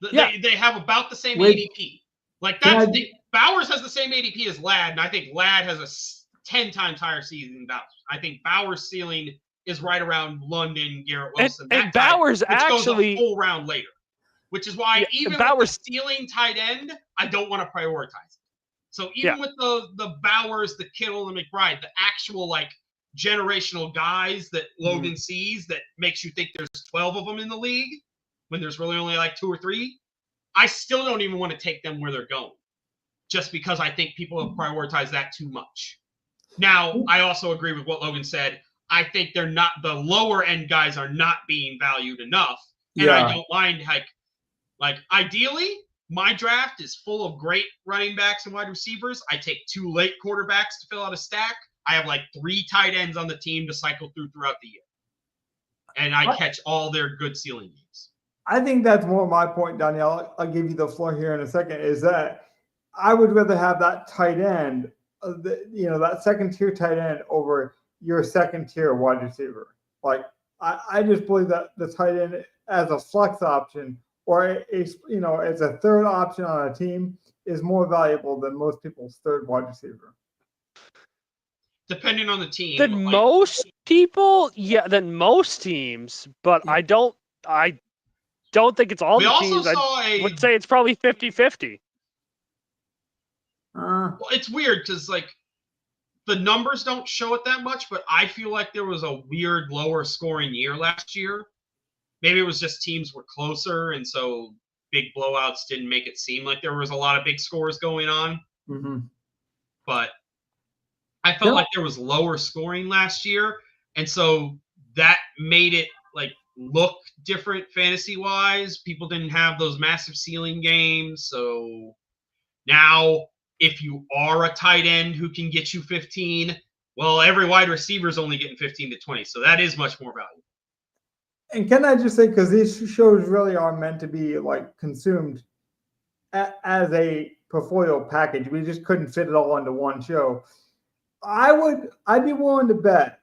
They have about the same ADP. Like that's Bowers has the same ADP as Ladd, and I think Ladd has a 10 times higher season than Bowers. I think Bowers' ceiling is right around London, Garrett Wilson, and Bowers actually goes a full round later, which is why even Bowers' with the ceiling tight end, I don't want to prioritize it. So even with the Bowers, the Kittle, the McBride, the actual like generational guys that Logan sees that makes you think there's 12 of them in the league when there's really only like 2 or 3. I still don't even want to take them where they're going, just because I think people have prioritized that too much. Now, I also agree with what Logan said. I think they're not the lower end guys are not being valued enough, and I don't mind like ideally my draft is full of great running backs and wide receivers. I take 2 late quarterbacks to fill out a stack. I have like 3 tight ends on the team to cycle throughout the year, and I catch all their good ceiling games. I think that's more my point, Danielle. I'll give you the floor here in a second. Is that I would rather have that tight end, that second tier tight end over your second tier wide receiver. Like I just believe that the tight end as a flex option or as a third option on a team is more valuable than most people's third wide receiver. Depending on the team. Than most people, than most teams, but I don't think it's all the teams. I would say it's probably 50-50. Well, it's weird because like the numbers don't show it that much, but I feel like there was a weird lower scoring year last year. Maybe it was just teams were closer, and so big blowouts didn't make it seem like there was a lot of big scores going on. Mm-hmm. But I felt like there was lower scoring last year, and so that made it like look different fantasy wise. People didn't have those massive ceiling games, so now if you are a tight end who can get you 15, well, every wide receiver is only getting 15 to 20, so that is much more valuable. And can I just say, because these shows really are meant to be like consumed as a portfolio package, we just couldn't fit it all into one show. I'd be willing to bet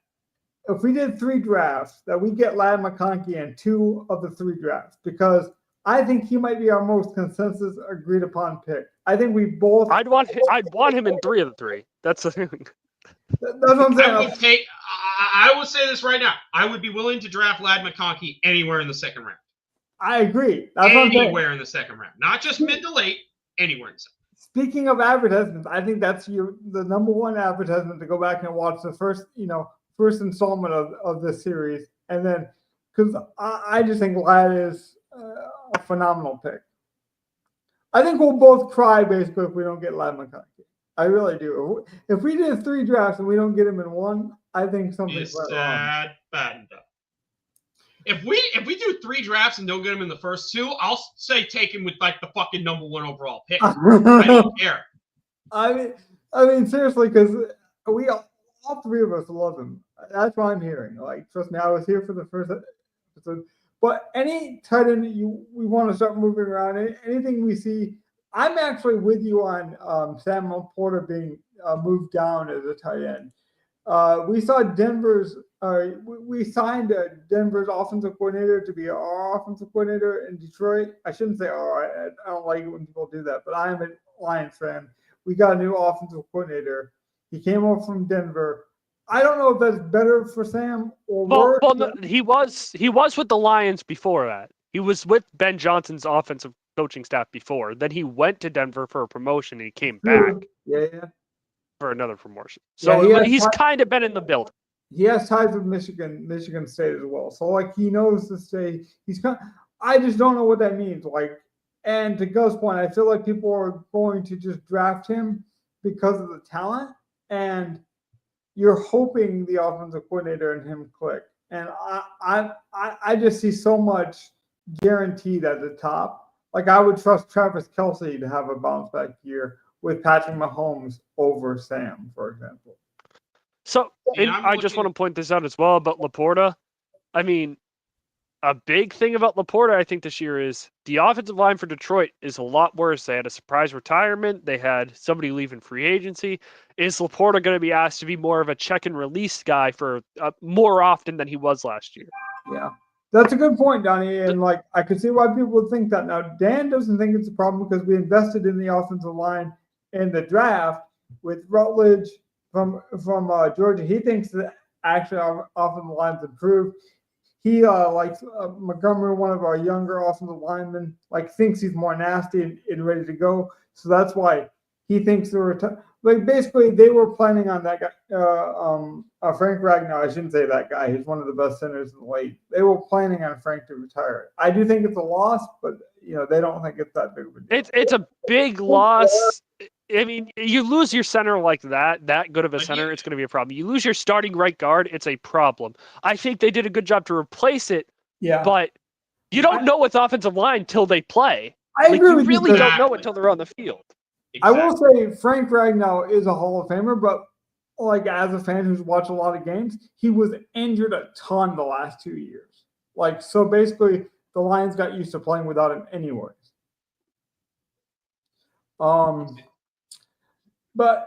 if we did 3 drafts that we get Ladd McConkey in 2 of the 3 drafts, because I think he might be our most consensus agreed upon pick. I think we both. I'd want him in 3 of the 3. That's the thing. That's what I'm saying. I will say this right now. I would be willing to draft Ladd McConkey anywhere in the second round. I agree. That's anywhere in the second round, not just mid to late. Anywhere in the second. Speaking of advertisements, I think that's the number one advertisement to go back and watch the first installment of this series, and then because I just think Ladd is a phenomenal pick. I think we'll both cry basically if we don't get Ladd McConkey. I really do. If we did 3 drafts and we don't get him in one, I think something's It's wrong. sad, bad. If we do 3 drafts and don't get him in the first 2, I'll say take him with like the fucking number 1 overall pick. I don't care. I mean, seriously, because we all 3 of us love him. That's what I'm hearing. Like, trust me, I was here for the first episode. But any tight end we want to start moving around, anything we see. I'm actually with you on Sam LaPorta being moved down as a tight end. We saw Denver's. We signed Denver's offensive coordinator to be our offensive coordinator in Detroit. I shouldn't say I don't like it when people do that, but I am a Lions fan. We got a new offensive coordinator. He came over from Denver. I don't know if that's better for Sam or worse. Well, no, he was with the Lions before that. He was with Ben Johnson's offensive coaching staff before. Then he went to Denver for a promotion and he came back. Yeah. For another promotion. So he's kind of been in the building. He has ties with Michigan State as well. So like he knows the state. I just don't know what that means. Like, and to Gus' point, I feel like people are going to just draft him because of the talent, and you're hoping the offensive coordinator and him click. And I just see so much guaranteed at the top. Like I would trust Travis Kelce to have a bounce back year with Patrick Mahomes over Sam, for example. So I just want to point this out as well about LaPorta. I mean, a big thing about LaPorta, I think, this year is the offensive line for Detroit is a lot worse. They had a surprise retirement. They had somebody leaving free agency. Is LaPorta going to be asked to be more of a check and release guy for more often than he was last year? Yeah. That's a good point, Donnie. And like, I could see why people would think that. Now, Dan doesn't think it's a problem because we invested in the offensive line in the draft with Rutledge from Georgia. He thinks that actually our offensive line's improved. He likes Montgomery, one of our younger offensive linemen, thinks he's more nasty and ready to go. So that's why he thinks basically they were planning on that guy, Frank Ragnow. I shouldn't say that guy. He's one of the best centers in the league. They were planning on Frank to retire. I do think it's a loss, but they don't think it's that big of a deal. It's a big loss. I mean, you lose your center like that good of a center, it's going to be a problem. You lose your starting right guard, it's a problem. I think they did a good job to replace it, but you don't know with offensive line till they play. I agree you with really you. don't know until they're on the field. Exactly. I will say Frank Ragnow is a Hall of Famer, but as a fan who's watched a lot of games, he was injured a ton the last 2 years. So basically the Lions got used to playing without him anyways. But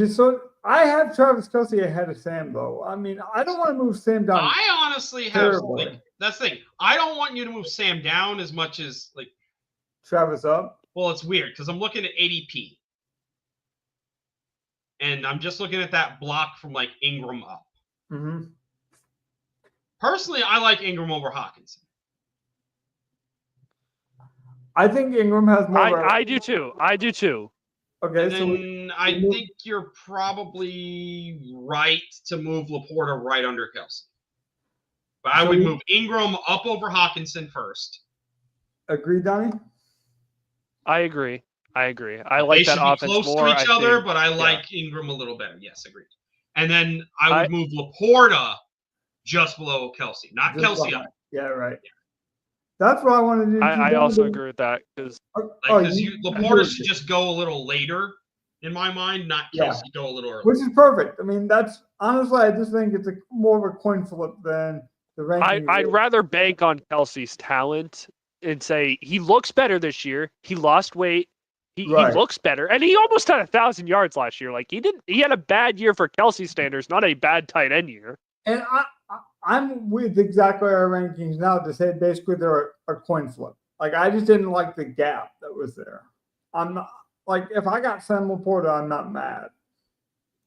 so I have Travis Kelce ahead of Sam, though. I mean, I don't want to move Sam down. I honestly have that's the thing. I don't want you to move Sam down as much as Travis up. Well, it's weird because I'm looking at ADP, and I'm just looking at that block from Ingram up. Mm-hmm. Personally, I like Ingram over Hawkinson. I think Ingram has more. I do too. Okay, and then I think you're probably right to move LaPorta right under Kelce. But I would move Ingram up over Hawkinson first. Agree, Donnie? I agree. I like that offense more. They should be close to each other, but I like Ingram a little better. Yes, agreed. And then I would move LaPorta just below Kelce, not Kelce up. Yeah, right. Yeah. That's what I want to do. I also agree with that because LaPorta should just go a little later, in my mind, not Kelce go a little earlier. Which is perfect. I mean, that's honestly, I just think it's more of a coin flip than the ranking. I'd rather bank on Kelce's talent and say he looks better this year. He lost weight. He looks better, and he almost had 1,000 yards last year. He had a bad year for Kelce standards, not a bad tight end year. And I'm with exactly our rankings now to say basically they're a coin flip. I just didn't like the gap that was there. I'm not if I got Sam LaPorta, I'm not mad.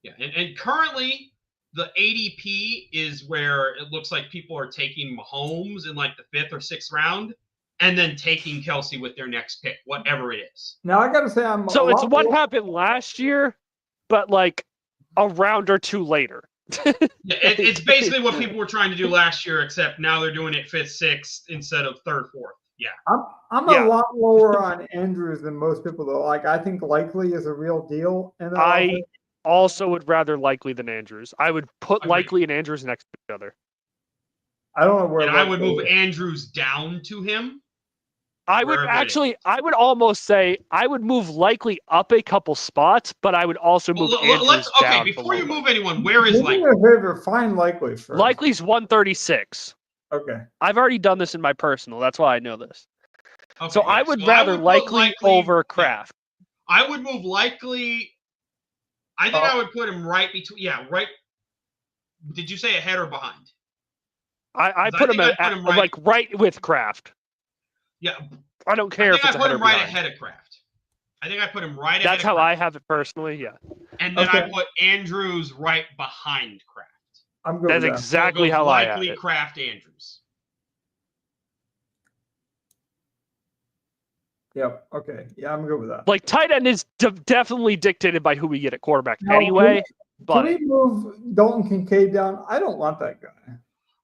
Yeah, and currently the ADP is where it looks like people are taking Mahomes in the 5th or 6th round, and then taking Kelce with their next pick, whatever it is. Now I got to say it's what happened last year, but a round or two later. It's basically what people were trying to do last year, except now they're doing it 5th, 6th instead of 3rd, 4th. I'm a lot lower on Andrews than most people though. Like I think Likely is a real deal. And I also would rather Likely than Andrews. I would put Agreed. Likely and Andrews next to each other. I don't know where. And I would move Andrews down to him. I would almost say I would move Likely up a couple spots, but I would also move Andrews down. Okay, before you move anyone, where is Likely? Find Likely first. Likely's 136. Okay. I've already done this in my personal. That's why I know this. Okay, so I would rather Likely over Kraft. I would move Likely. I think I would put him right between. Yeah, right. Did you say ahead or behind? I put him right with Kraft. Yeah. I don't care if it's I put him right ahead of Kraft. I think I put him right ahead. That's how I have it personally, yeah. And then I put Andrews right behind Kraft. I'm good. That's exactly how I have it. Kraft, Andrews. Yep. Okay. Yeah, I'm good with that. Like tight end is definitely dictated by who we get at quarterback anyway. Can we move Dalton Kincaid down? I don't want that guy.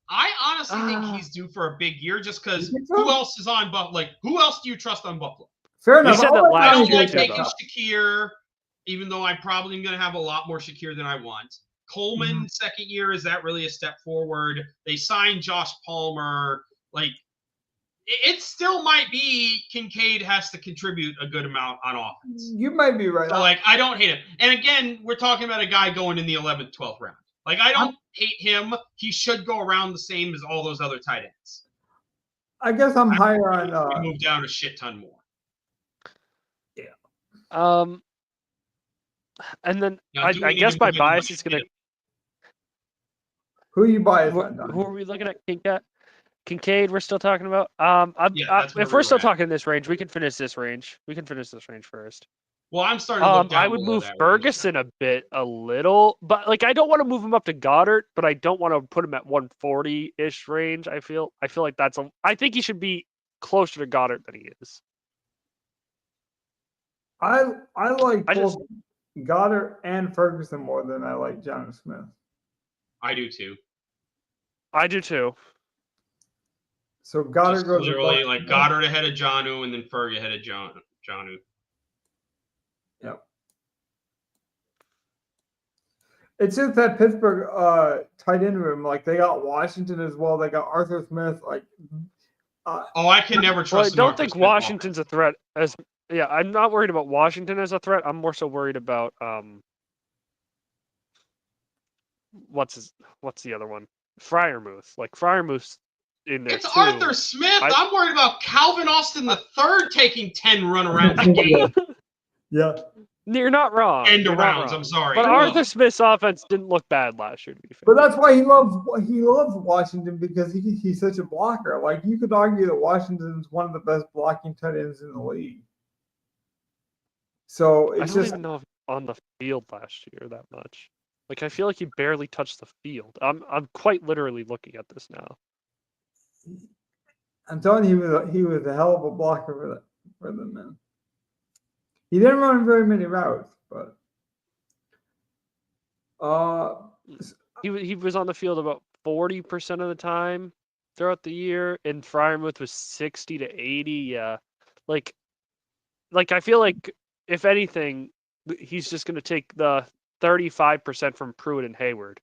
I honestly think he's due for a big year just because who else is on Buffalo? Like, who else do you trust on Buffalo? Fair enough. I don't like taking Shakir, even though I'm probably going to have a lot more Shakir than I want. Coleman, second year, is that really a step forward? They signed Josh Palmer. Like, it still might be Kincaid has to contribute a good amount on offense. You might be right. So, like, I don't hate him. And again, we're talking about a guy going in the 11th, 12th round. Like, I don't hate him. He should go around the same as all those other tight ends. I guess I'm higher on. Move down a shit ton more. Yeah. And then I guess my bias is going to. Who you biased on? Who are we looking at? Kincaid, we're still talking about. If we're still talking this range, we can finish this range. We can finish this range first. Well, I'm starting to look down I would move Ferguson a little, but like I don't want to move him up to Goddard, but I don't want to put him at 140-ish range. I feel like I think he should be closer to Goddard than he is. I like both Goddard and Ferguson more than I like Jonnu Smith. I do too. So Goddard goes literally like Goddard ahead of Jonnu and then Ferg ahead of Jonnu. Yep. It's just that Pittsburgh tight end room, like they got Washington as well. They got Arthur Smith. Like, I can never trust. I don't think Washington's a threat. I'm not worried about Washington as a threat. I'm more so worried about what's the other one? Freiermuth. Like Freiermuth's in there. It's too. Arthur Smith. I'm worried about Calvin Austin III taking 10 runarounds a game. Yeah. You're not wrong. End of rounds. I'm sorry. But Arthur Smith's offense didn't look bad last year, to be fair. But that's why he loves Washington because he's such a blocker. Like you could argue that Washington's one of the best blocking tight ends in the league. So it's I don't even know if on the field last year that much. Like I feel like he barely touched the field. I'm quite literally looking at this now. I'm telling you, he was a hell of a blocker for them, man. He didn't run very many routes, but he was on the field about 40% of the time throughout the year, and Freiermuth was 60 to 80. Yeah, like I feel like if anything, he's just going to take the 35% from Pruitt and Hayward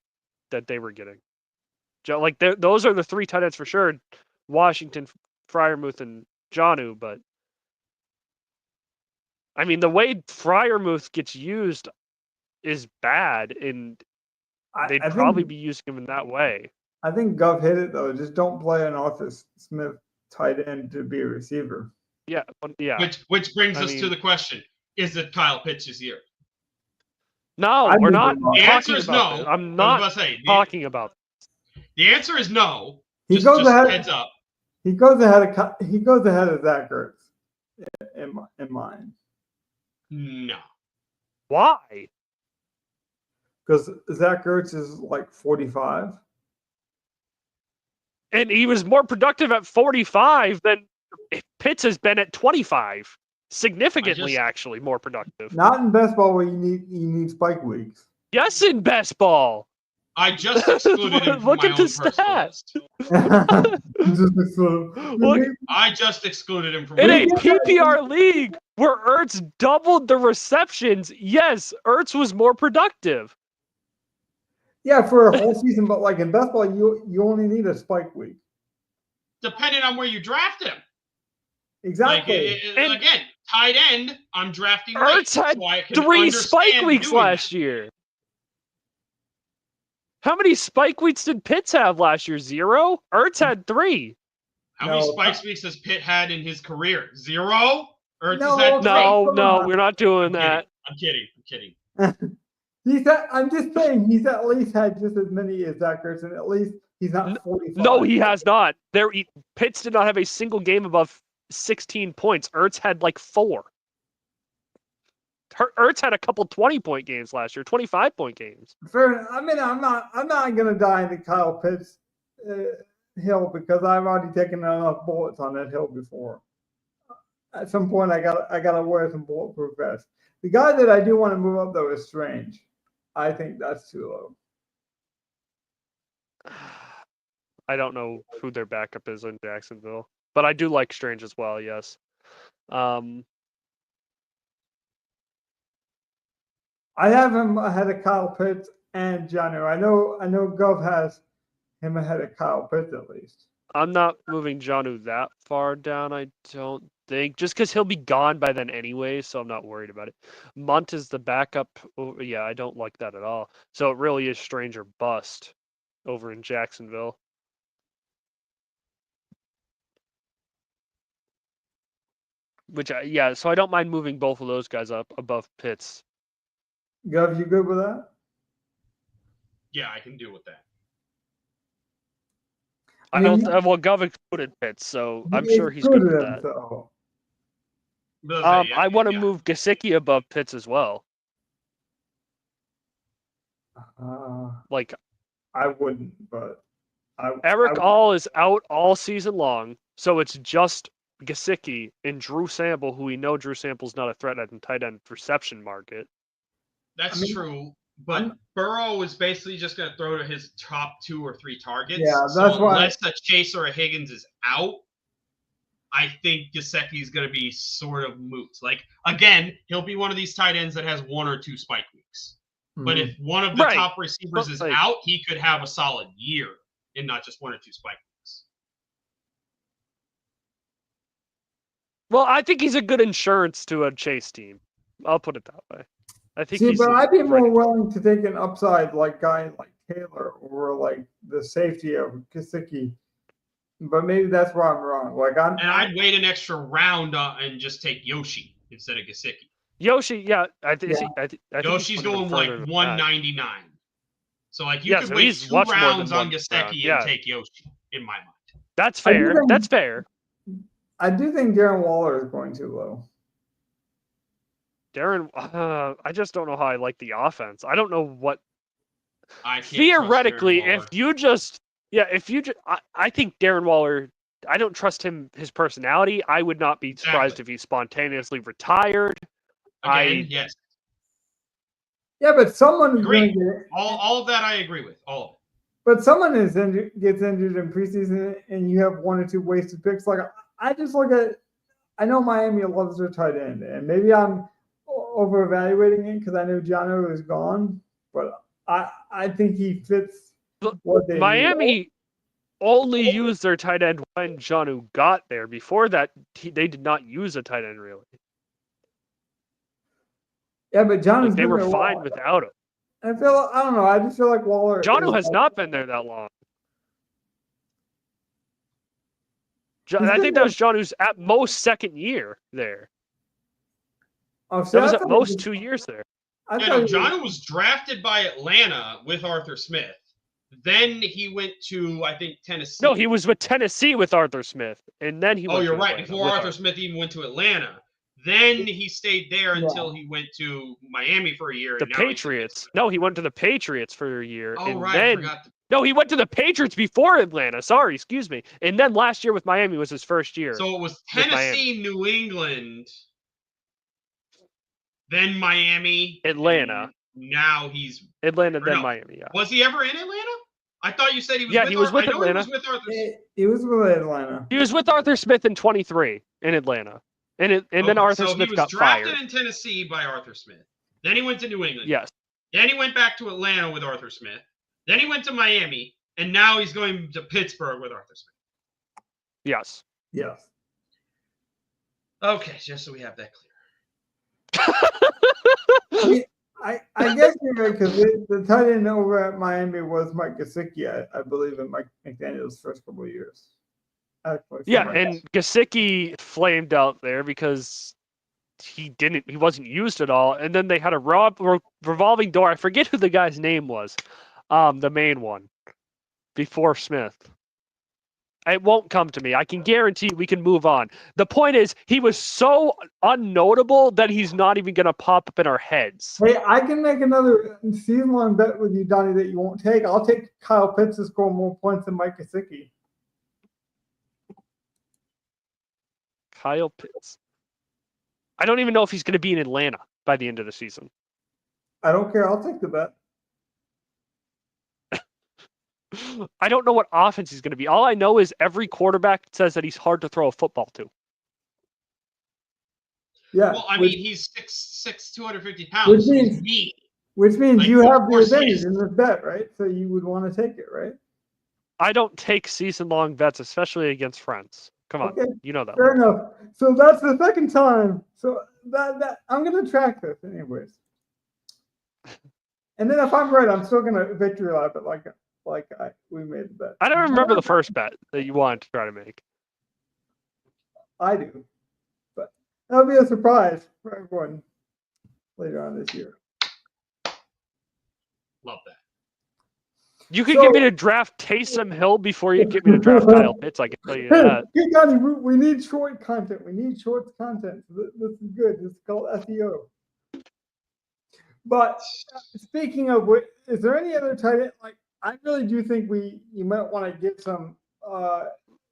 that they were getting. Like those are the three tight ends for sure: Washington, Freiermuth, and Jonnu. But I mean, the way Freiermuth gets used is bad, and they'd probably be using him in that way. I think Gov hit it though. Just don't play an Arthur Smith tight end to be a receiver. Yeah. Which brings us to the question: is it Kyle Pitts' year? No, we're not. The answer is no. This. I'm not talking about this. The answer is no. He goes ahead. Heads up. He goes ahead of Zach Ertz in mine. No. Why? Because Zach Ertz is like 45. And he was more productive at 45 than Pitts has been at 25. Significantly, actually, more productive. Not in best ball where you need spike weeks. Yes, in best ball. I just excluded him from Look my at own the personal stats. list. I just excluded him from In my a own personal list. PPR league where Ertz doubled the receptions, yes, Ertz was more productive. Yeah, for a whole season, but like in best ball, you only need a spike week. Depending on where you draft him. Exactly. Like, again, tight end, I'm drafting late. Ertz had so I can 3 spike understand weeks doing last that. year. How many spike weeks did Pitts have last year? 0? Ertz had 3. How many spike weeks has Pitt had in his career? 0? Ertz has had 3. No, we're not doing that. I'm kidding. I'm just saying he's at least had just as many as Zach Ertz, and at least he's not 45. No, he has not. Pitts did not have a single game above 16 points. Ertz had like 4. Ertz had a couple 20-point games last year, 25-point games. Fair enough. I mean, I'm not gonna die in the Kyle Pitts hill because I've already taken enough bullets on that hill before. At some point, I gotta wear some bulletproof vests. The guy that I do want to move up though is Strange. I think that's too low. I don't know who their backup is in Jacksonville, but I do like Strange as well. Yes. I have him ahead of Kyle Pitts and Jonnu. I know Gov has him ahead of Kyle Pitts at least. I'm not moving Jonnu that far down, I don't think. Just because he'll be gone by then anyway, so I'm not worried about it. Munt is the backup. Oh, yeah, I don't like that at all. So it really is Strange or bust over in Jacksonville. Which, yeah, so I don't mind moving both of those guys up above Pitts. Gov, you good with that? Yeah, I can deal with that. Well, Gov excluded Pitts, so I'm sure he's good with that. So. I want to move Gesicki above Pitts as well. I wouldn't, but Eric All is out all season long, so it's just Gesicki and Drew Sample, who we know Drew Sample's not a threat at the tight end reception market. That's true, but Burrow is basically just going to throw to his top 2 or 3 targets. Yeah, that's why. Unless a Chase or a Higgins is out, I think Gesicki is going to be sort of moot. Like, again, he'll be one of these tight ends that has 1 or 2 spike weeks. Mm-hmm. But if one of the top receivers is out, he could have a solid year and not just 1 or 2 spike weeks. Well, I think he's a good insurance to a Chase team. I'll put it that way. I think but I'd be more willing to take an upside like guy like Taylor or like the safety of Gesicki. But maybe that's where I'm wrong. I'd wait an extra round and just take Yoshi instead of Gesicki. Yoshi, yeah, I think Yoshi's going like 199. So like you could wait 2 rounds on Gesicki and take Yoshi. In my mind, that's fair. That's fair. I do think Darren Waller is going too low. Darren, I just don't know how I like the offense. I don't know what. Theoretically, I think Darren Waller. I don't trust him, his personality. I would not be surprised if he spontaneously retired. Yes. Yeah, but someone is going to get all of that. I agree with all of it. But someone gets injured in preseason, and you have 1 or 2 wasted picks. Like I just look at. I know Miami loves their tight end, and maybe I'm over evaluating it because I know Jonnu is gone, but I think he fits what they Miami only used their tight end when Jonnu got there. Before that, they did not use a tight end really. Yeah, but Jonnu's they were fine without him. I don't know. I just feel like Waller. Jonnu has not been there that long. I think that was Jonnu's at most second year there. That was at most 2 years there. Jonnu was drafted by Atlanta with Arthur Smith. Then he went to, I think, Tennessee. No, he was with Tennessee with Arthur Smith. And then he went you're right. Before Arthur Smith even went to Atlanta. Then he stayed there until he went to Miami for a year. The Patriots. No, he went to the Patriots for a year. Oh, right. I forgot. No, he went to the Patriots before Atlanta. Sorry, excuse me. And then last year with Miami was his first year. So it was Tennessee, New England, then Miami, Atlanta. now he's Atlanta, then no. Miami. Yeah. Was he ever in Atlanta? I thought you said he was. Yeah, with he was with I know Atlanta. he was with Arthur. He was with Atlanta. He was with Arthur Smith in 23 in Atlanta, and then Arthur Smith got fired. He was drafted in Tennessee by Arthur Smith. Then he went to New England. Yes. Then he went back to Atlanta with Arthur Smith. Then he went to Miami, and now he's going to Pittsburgh with Arthur Smith. Yes. Yes. Okay, just so we have that clear. I guess you're right, because the tight end over at Miami was Mike Gesicki, I believe, in Mike McDaniel's first couple of years. Yeah, and Gesicki flamed out there because he wasn't used at all. And then they had a revolving door. I forget who the guy's name was, the main one, before Smith. It won't come to me. I can guarantee we can move on. The point is, he was so unnotable that he's not even going to pop up in our heads. Hey, I can make another season-long bet with you, Donnie, that you won't take. I'll take Kyle Pitts to score more points than Mike Gesicki. Kyle Pitts. I don't even know if he's going to be in Atlanta by the end of the season. I don't care. I'll take the bet. I don't know what offense he's going to be. All I know is every quarterback says that he's hard to throw a football to. Yeah. Well, I mean, he's 6'6", 250 pounds. Which means like, you have the advantage in this bet, right? So you would want to take it, right? I don't take season-long bets, especially against friends. Come on, okay. You know that. Fair enough. So that's the second time. So that I'm going to track this anyways. And then if I'm right, I'm still going to victory lap it like we made the bet. I don't remember the first bet that you wanted to try to make. I do, but that'll be a surprise for everyone later on this year. Love that. You could get me to draft Taysom Hill before you get me to draft Kyle Pitts. I can tell you that. Hey, Johnny, we need short content. We need short content. This is good. This is called SEO. But speaking of which, is there any other tight end? Like, I really do think you might want to give some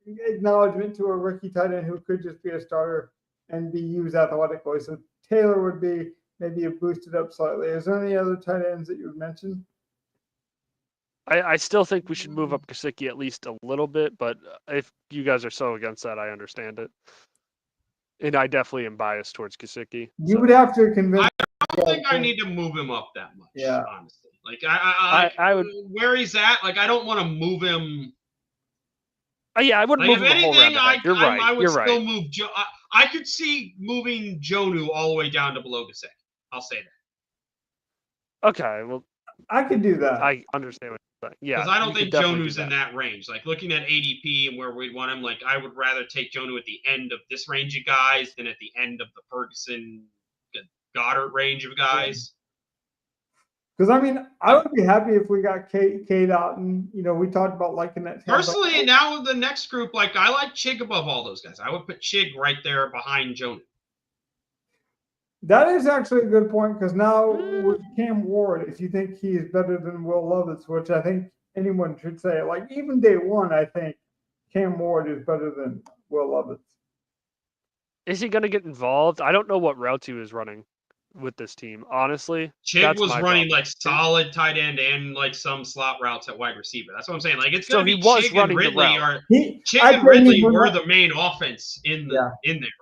acknowledgement to a rookie tight end who could just be a starter and be used athletically. So Taylor would be maybe boosted up slightly. Is there any other tight ends that you would mention? I still think we should move up Gesicki at least a little bit, but if you guys are so against that, I understand it. And I definitely am biased towards Gesicki. You would have to convince. I don't think I need to move him up that much. Yeah, honestly. Like I would where he's at. Like I don't want to move him. Yeah, I wouldn't move him the whole round. You're right. I would still right. move. I could see moving Jonnu all the way down to below Gesicki. I'll say that. Okay, well, I could do that. I understand what you're saying. Yeah, because I don't think Jonnu's in that range. Like looking at ADP and where we'd want him, like I would rather take Jonnu at the end of this range of guys than at the end of the Ferguson Goddard range of guys. Because I mean, I would be happy if we got Cade out, and we talked about liking that. Personally, and now with the next group, like I like Chig above all those guys. I would put Chig right there behind Jonnu. That is actually a good point, because now with Cam Ward, if you think he is better than Will Levis, which I think anyone should say, like even day one, I think Cam Ward is better than Will Levis. Is he going to get involved? I don't know what routes he was running with this team, honestly. Chig was running like solid tight end and like some slot routes at wide receiver. That's what I'm saying. Like it's going to be Chig and Ridley Chig and Ridley were the main offense in there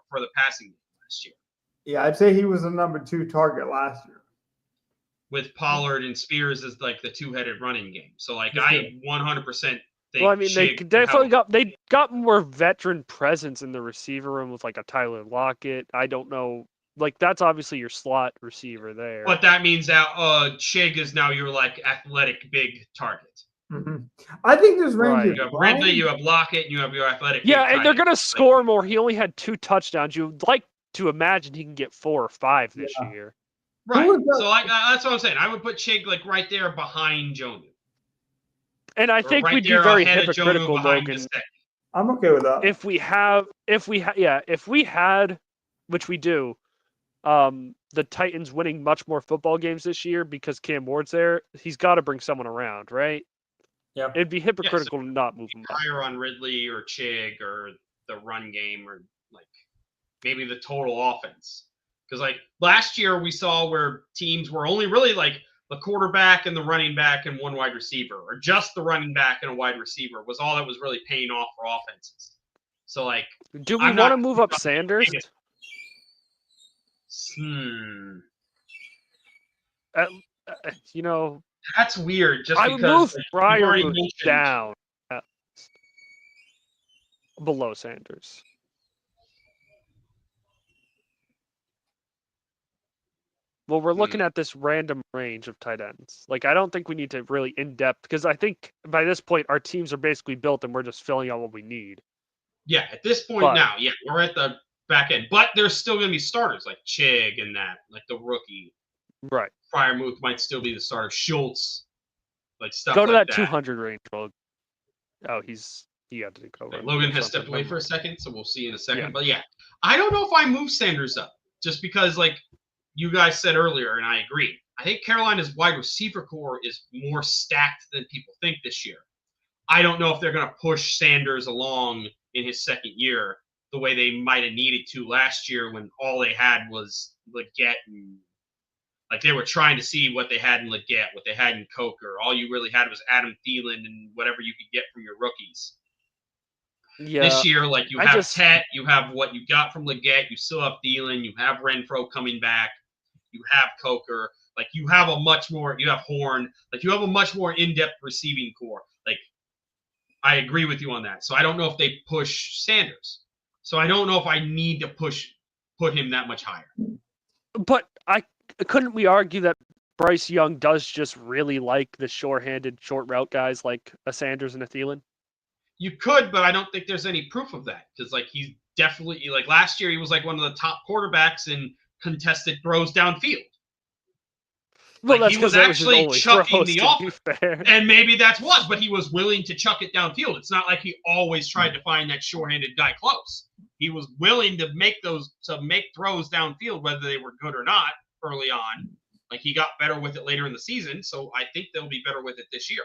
for the passing game last year. Yeah, I'd say he was the number 2 target last year. With Pollard and Spears as like the two-headed running game. So like I 100% think. Well, I mean, they definitely got more veteran presence in the receiver room with like a Tyler Lockett. I don't know. Like that's obviously your slot receiver there. But that means that Chig is now your like athletic big target. Mm-hmm. I think there's ranges. Right. You have Ridley, you have Lockett, and you have your athletic. Yeah, and they're gonna score more. He only had 2 touchdowns. You'd like to imagine he can get 4 or 5 this year. Right. So that's what I'm saying. I would put Chig like right there behind Jonnu. And I think we'd be very hypocritical, Logan. I'm okay with that. If we had, which we do, the Titans winning much more football games this year because Cam Ward's there, he's got to bring someone around, right? Yeah. It'd be hypocritical to not move him up. Higher on Ridley or Chig or the run game or like maybe the total offense. Because like last year we saw where teams were only really like the quarterback and the running back and one wide receiver, or just the running back and a wide receiver was all that was really paying off for offenses. So, like, do we want to move up Sanders? That's weird. Just I because would move like, Fryer down below Sanders. Well, we're looking at this random range of tight ends. Like, I don't think we need to really in-depth, because I think by this point our teams are basically built and we're just filling out what we need. Yeah, at this point now, we're at the back end. But there's still going to be starters like Chig and that, like the rookie. Right. Fryermuth might still be the starter. Schultz, like stuff Go to like that 200 range, Logan. Oh, he had to go. Okay, Logan has stepped away for a second, so we'll see in a second. Yeah. But yeah, I don't know if I move Sanders up, just because, like you guys said earlier, and I agree. I think Carolina's wide receiver core is more stacked than people think this year. I don't know if they're going to push Sanders along in his second year the way they might have needed to last year when all they had was Leggett and like they were trying to see what they had in Leggett, what they had in Coker. All you really had was Adam Thielen and whatever you could get from your rookies. Yeah. This year, like you have Tet, you have what you got from Leggett, you still have Thielen, you have Renfro coming back, you have Coker, like you have you have Horn, like you have a much more in-depth receiving core. Like I agree with you on that. So I don't know if they push Sanders. So I don't know if I need to put him that much higher. But couldn't we argue that Bryce Young does just really like the short-handed, short route guys like a Sanders and a Thielen? You could, but I don't think there's any proof of that because, like, he's definitely like last year he was like one of the top quarterbacks in contested throws downfield. Well, like, that's he was actually chucking the offense, and maybe that's what, but he was willing to chuck it downfield. It's not like he always tried to find that short-handed guy close. He was willing to make throws downfield, whether they were good or not early on. Like he got better with it later in the season, so I think they'll be better with it this year.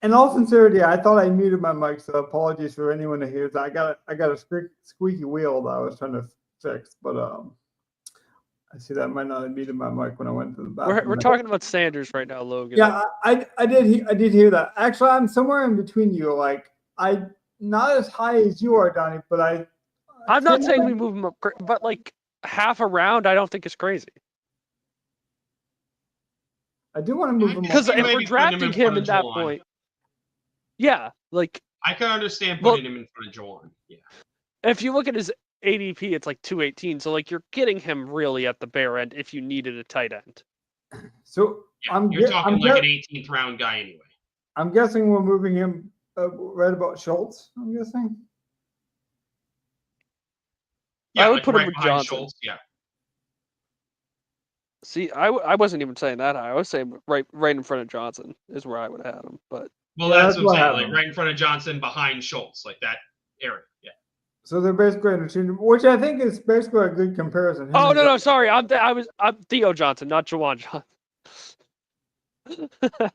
In all sincerity, I thought I muted my mic, so apologies for anyone that hears that. I got a squeaky wheel that I was trying to fix, but I see that I might not have muted my mic when I went to the bathroom. We're talking about Sanders right now, Logan. Yeah, I did hear that. Actually, I'm somewhere in between you. Like I not as high as you are, Donnie, but I'm not saying we move him up, but like half a round, I don't think is crazy. I do want to move him because if we're drafting him at that point, yeah, like I can understand putting him in front of Juwan. Yeah, if you look at his ADP, it's like 218. So like you're getting him really at the bare end if you needed a tight end. So yeah, you're talking like an 18th round guy anyway. I'm guessing we're moving him right about Schultz. I'm guessing. Yeah, I would put him with Johnson. Schultz, yeah. See, I wasn't even saying that high. I was saying right in front of Johnson is where I would have him. But that's what I'm saying. Like right in front of Johnson, behind Schultz, like that area. Yeah. So they're basically interchangeable, which I think is basically a good comparison. No, sorry. I'm Theo Johnson, not Juwan Johnson.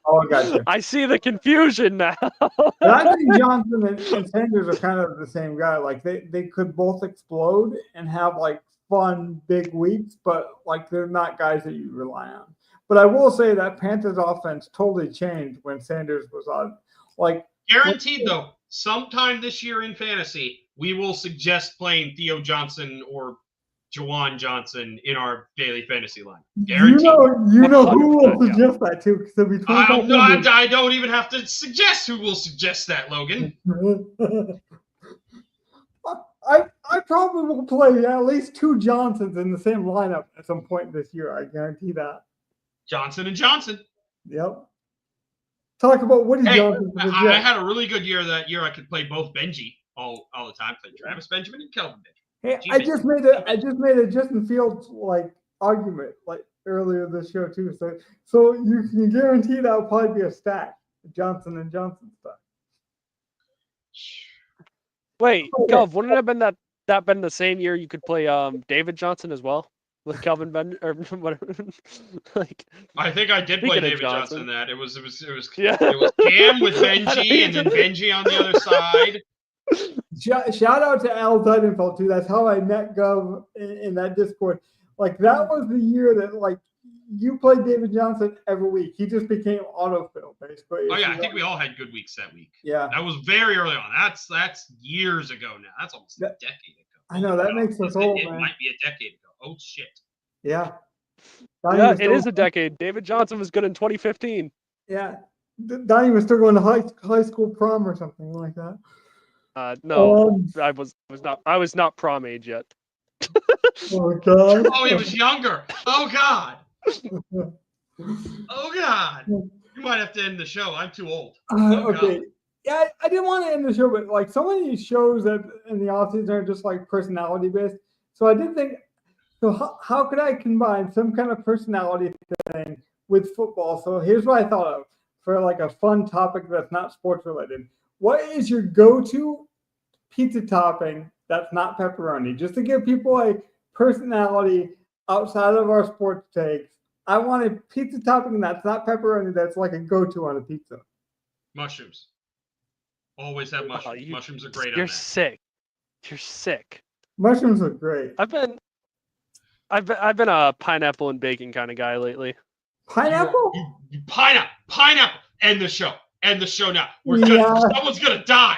Oh, I got you. I see the confusion now. But I think Johnson and Sanders are kind of the same guy. Like they could both explode and have like fun big weeks, but like they're not guys that you rely on. But I will say that Panthers offense totally changed when Sanders was on. Like guaranteed though, sometime this year in fantasy, we will suggest playing Theo Johnson or Juwan Johnson in our daily fantasy line. Guaranteed. You know who will suggest that too? I don't even have to suggest who will suggest that, Logan. I probably will play at least two Johnsons in the same lineup at some point this year. I guarantee that. Johnson and Johnson. Yep. Talk about Woody Johnson. I had a really good year that year. I could play both Benji all the time. Played Travis Benjamin and Kelvin Benjamin. Hey, I just made a Justin Fields like argument like earlier this show too. So you can guarantee that will probably be a stack, Johnson and Johnson stack. Wait, Gov, wouldn't it have been that been the same year you could play David Johnson as well with Kelvin Ben or whatever? Like I think I did play David Johnson in that. It was Cam with Benji and then Benji on the other side. Shout out to Al Dudenfeld too. That's how I met Gov in that Discord. Like that was the year that like you play David Johnson every week. He just became autofill, basically. Oh yeah, I think we all had good weeks that week. Yeah. That was very early on. That's years ago now. That's almost a decade ago. I know, that makes us old, It man. might be a decade ago. Oh, shit. Yeah. Yeah, it is a decade. David Johnson was good in 2015. Yeah. Donnie was still going to high school prom or something like that. No, I was not prom age yet. Oh, God. Oh, he was younger. Oh, God. Oh, God. You might have to end the show. I'm too old. Okay. God. Yeah, I didn't want to end the show, but like so many shows that in the offseason are just like personality based. So I did think, so how could I combine some kind of personality thing with football? So here's what I thought of for like a fun topic that's not sports related. What is your go-to pizza topping that's not pepperoni? Just to give people a personality outside of our sports takes. I want a pizza topping that's not pepperoni that's like a go-to on a pizza. Mushrooms. Always have mushrooms. Mushrooms are great. You're sick. You're sick. Mushrooms are great. I've been a pineapple and bacon kind of guy lately. Pineapple? Pineapple. End the show. End the show now. Someone's gonna die.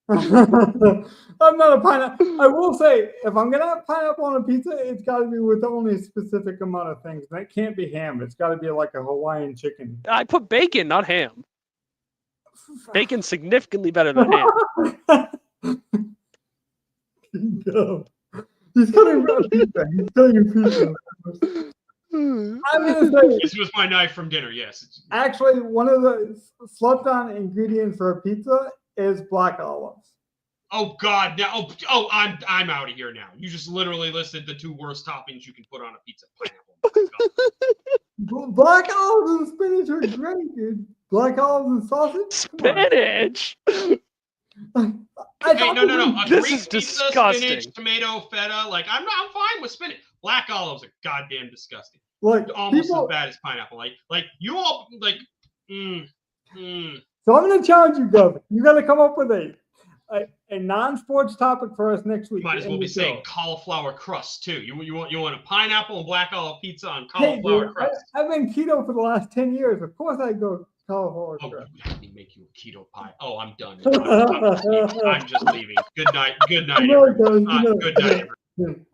I'm not a pineapple. I will say, if I'm gonna have pineapple on a pizza, it's got to be with only a specific amount of things. And it can't be ham. It's got to be like a Hawaiian chicken. I put bacon, not ham. Bacon's significantly better than ham. No. He's cutting pizza. He's cutting pizza. I'm gonna say this was my knife from dinner. Yes. Actually, one of the slept-on ingredients for a pizza is black olives. Oh God! Now, I'm out of here now. You just literally listed the two worst toppings you can put on a pizza: pineapple. Black olives and spinach are great, dude. Black olives and sausage. Spinach. Okay, no. This is disgusting. Spinach, tomato, feta. Like I'm fine with spinach. Black olives are goddamn disgusting. Like almost as bad as pineapple. Like you all like. So I'm gonna challenge you, Gov. You got to come up with a non-sports topic for us next week. Might as well be saying cauliflower crust too. You want a pineapple and black olive pizza on cauliflower crust? I've been keto for the last 10 years. Of course, I go cauliflower crust. You have me make you a keto pie. Oh, I'm done. I'm just leaving. Good night. Good night. Good night, guys. Good night.